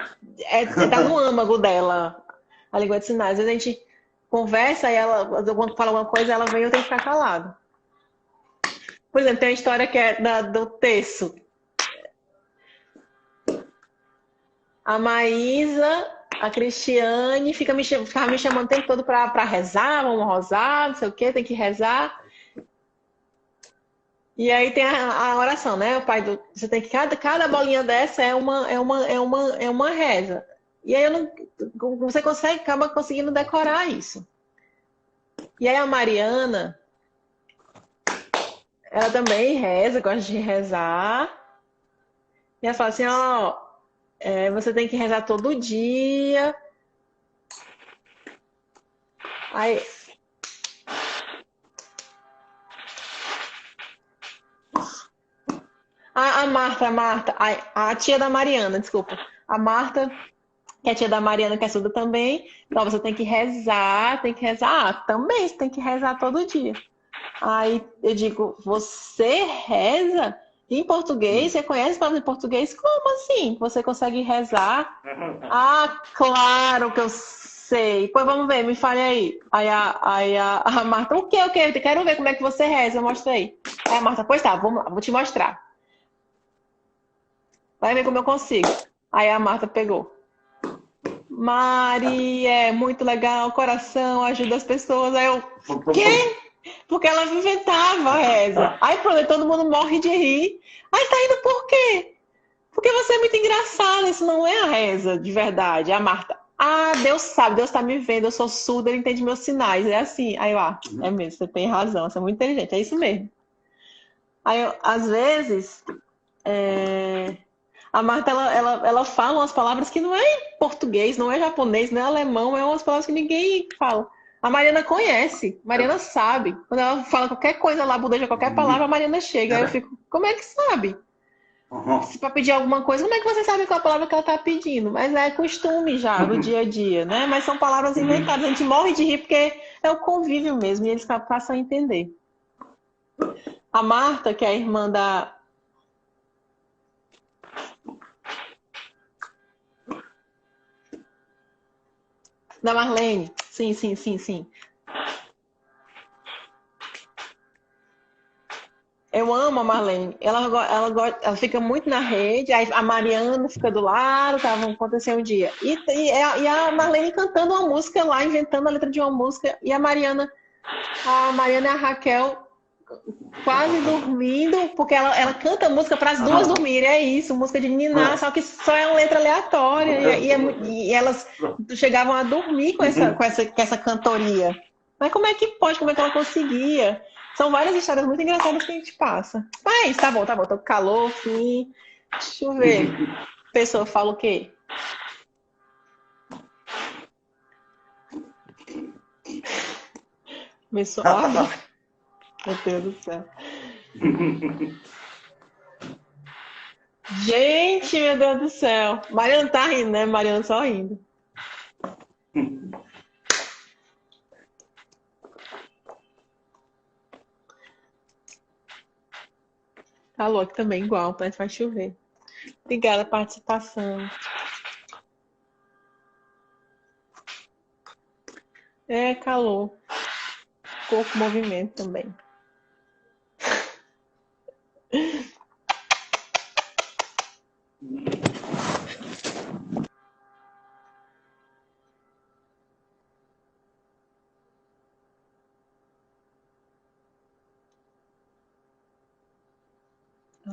Speaker 3: tá no âmago dela, a língua de sinais. Às vezes a gente conversa e ela, quando fala alguma coisa, ela vem e eu tenho que ficar calado. Por exemplo, tem uma história que é do terço. A Maísa, a Cristiane ficava me chamando o tempo todo para rezar, vamos rosar, não sei o que, tem que rezar. E aí tem a oração, né? O pai você tem que cada bolinha dessa é uma reza. E aí você acaba conseguindo decorar isso. E aí a Mariana, ela também reza, gosta de rezar. E ela fala assim, você tem que rezar todo dia. Aí, a Marta, a tia da Mariana, desculpa. A Marta, que é a tia da Mariana, que é surda também. Então você tem que rezar, tem que rezar. Ah, também, você tem que rezar todo dia. Aí eu digo, você reza em português? Você conhece palavras em português? Como assim? Você consegue rezar? Ah, claro que eu sei. Pois vamos ver, me fale aí. A Marta, o quê? Eu quero ver como é que você reza, mostra aí. Aí a Marta, pois tá, vamos lá, vou te mostrar. Vai ver como eu consigo. Aí a Marta pegou. Mari, é muito legal, coração, ajuda as pessoas. Aí eu, quê? Porque ela inventava a reza. Aí pronto, todo mundo morre de rir. Aí tá indo por quê? Porque você é muito engraçada, isso não é a reza de verdade. A Marta, ah, Deus sabe, Deus tá me vendo, eu sou surda, ele entende meus sinais. É assim. Aí eu, é mesmo, você tem razão, você é muito inteligente, é isso mesmo. Aí eu, às vezes, a Marta, ela fala umas palavras que não é em português, não é japonês, não é alemão, é umas palavras que ninguém fala. A Mariana conhece, a Mariana sabe. Quando ela fala qualquer coisa lá, budeja qualquer palavra, a Mariana chega. Aí eu fico, como é que sabe? Se para pedir alguma coisa, como é que você sabe qual a palavra que ela está pedindo? Mas é costume já, do dia a dia, né? Mas são palavras inventadas. A gente morre de rir porque é o convívio mesmo, e eles passam a entender. A Marta, que é a irmã da Marlene. Sim, sim, sim, sim. Eu amo a Marlene. Ela fica muito na rede. Aí a Mariana fica do lado, tava acontecendo um dia. E a Marlene cantando uma música lá, inventando a letra de uma música. E a Mariana e a Raquel quase dormindo, porque ela canta música para as duas dormirem. É isso, música de ninar, só que só é uma letra aleatória. E elas chegavam a dormir com essa cantoria. Mas como é que pode? Como é que ela conseguia? São várias histórias muito engraçadas que a gente passa. Mas tá bom, tô com calor, fim. Deixa eu ver. A pessoa fala o quê? Pessoa, olha. Meu Deus do céu. Gente, meu Deus do céu. Mariana tá rindo, né? Mariana só rindo. Calor aqui também, igual, parece que vai chover. Obrigada a participação. É calor. Corpo movimento também.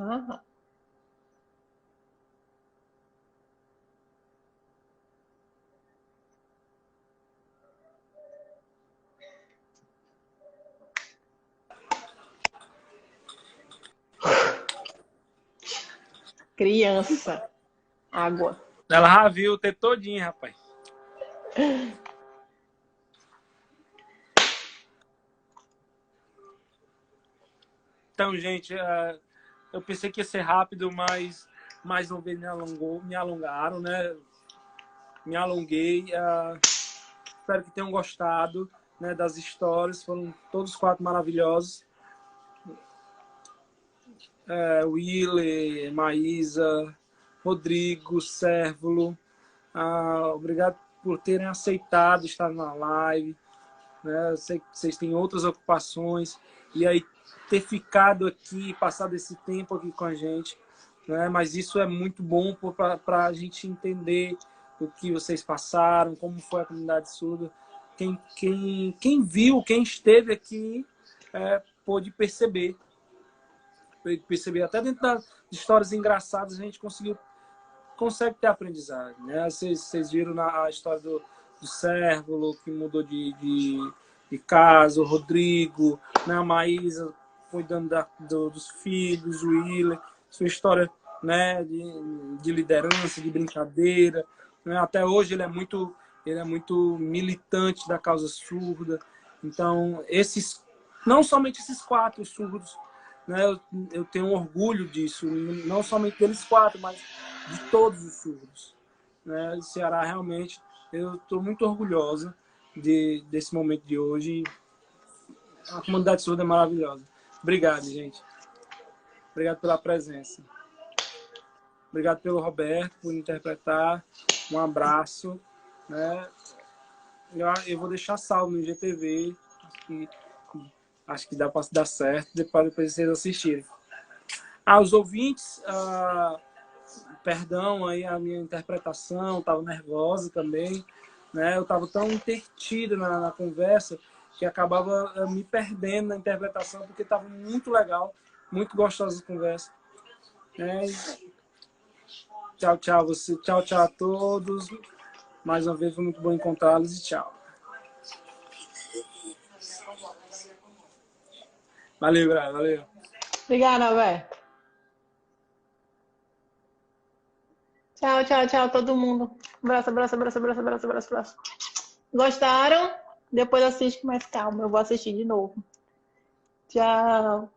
Speaker 3: Ah, criança. Água.
Speaker 4: Ela já viu o tempo todinho, rapaz. Então, gente, eu pensei que ia ser rápido, mas mais uma vez me alongaram, né? Me alonguei. Espero que tenham gostado, né, das histórias. Foram todos 4 maravilhosos. Willer, Maísa, Rodrigo, Sérvulo. Obrigado por terem aceitado estar na live. Né? Eu sei que vocês têm outras ocupações. E aí, ter ficado aqui, passado esse tempo aqui com a gente. Né? Mas isso é muito bom para a gente entender o que vocês passaram, como foi a comunidade surda. Quem viu, quem esteve aqui, pôde perceber. Até dentro das histórias engraçadas, a gente consegue ter aprendizado. Né? Vocês viram a história do Sérvulo, que mudou de casa, o Rodrigo, né? A Maísa cuidando dos filhos, o Willer, sua história, né? de liderança, de brincadeira. Né? Até hoje ele é muito ele é muito militante da causa surda. Então, não somente esses 4 surdos, né, eu tenho um orgulho disso, não somente deles 4, mas de todos os surdos. Né? O Ceará, realmente, eu estou muito orgulhosa desse momento de hoje. A comunidade surda é maravilhosa. Obrigado, gente. Obrigado pela presença. Obrigado pelo Roberto, por interpretar. Um abraço. Né? Eu vou deixar salvo no IGTV. Acho que dá para dar certo depois vocês assistirem. Os ouvintes, perdão aí a minha interpretação, estava nervosa também. Né? Eu estava tão intertida na conversa que acabava me perdendo na interpretação, porque estava muito legal, muito gostosa a conversa. Né? Tchau, tchau, tchau, tchau a todos. Mais uma vez foi muito bom encontrá-los e tchau. Valeu, Brian, valeu.
Speaker 3: Obrigada, Alberto. Tchau, tchau, tchau, todo mundo. Abraço, abraço, abraço, abraço, abraço, abraço, abraço. Gostaram? Depois assiste com mais calma. Eu vou assistir de novo. Tchau.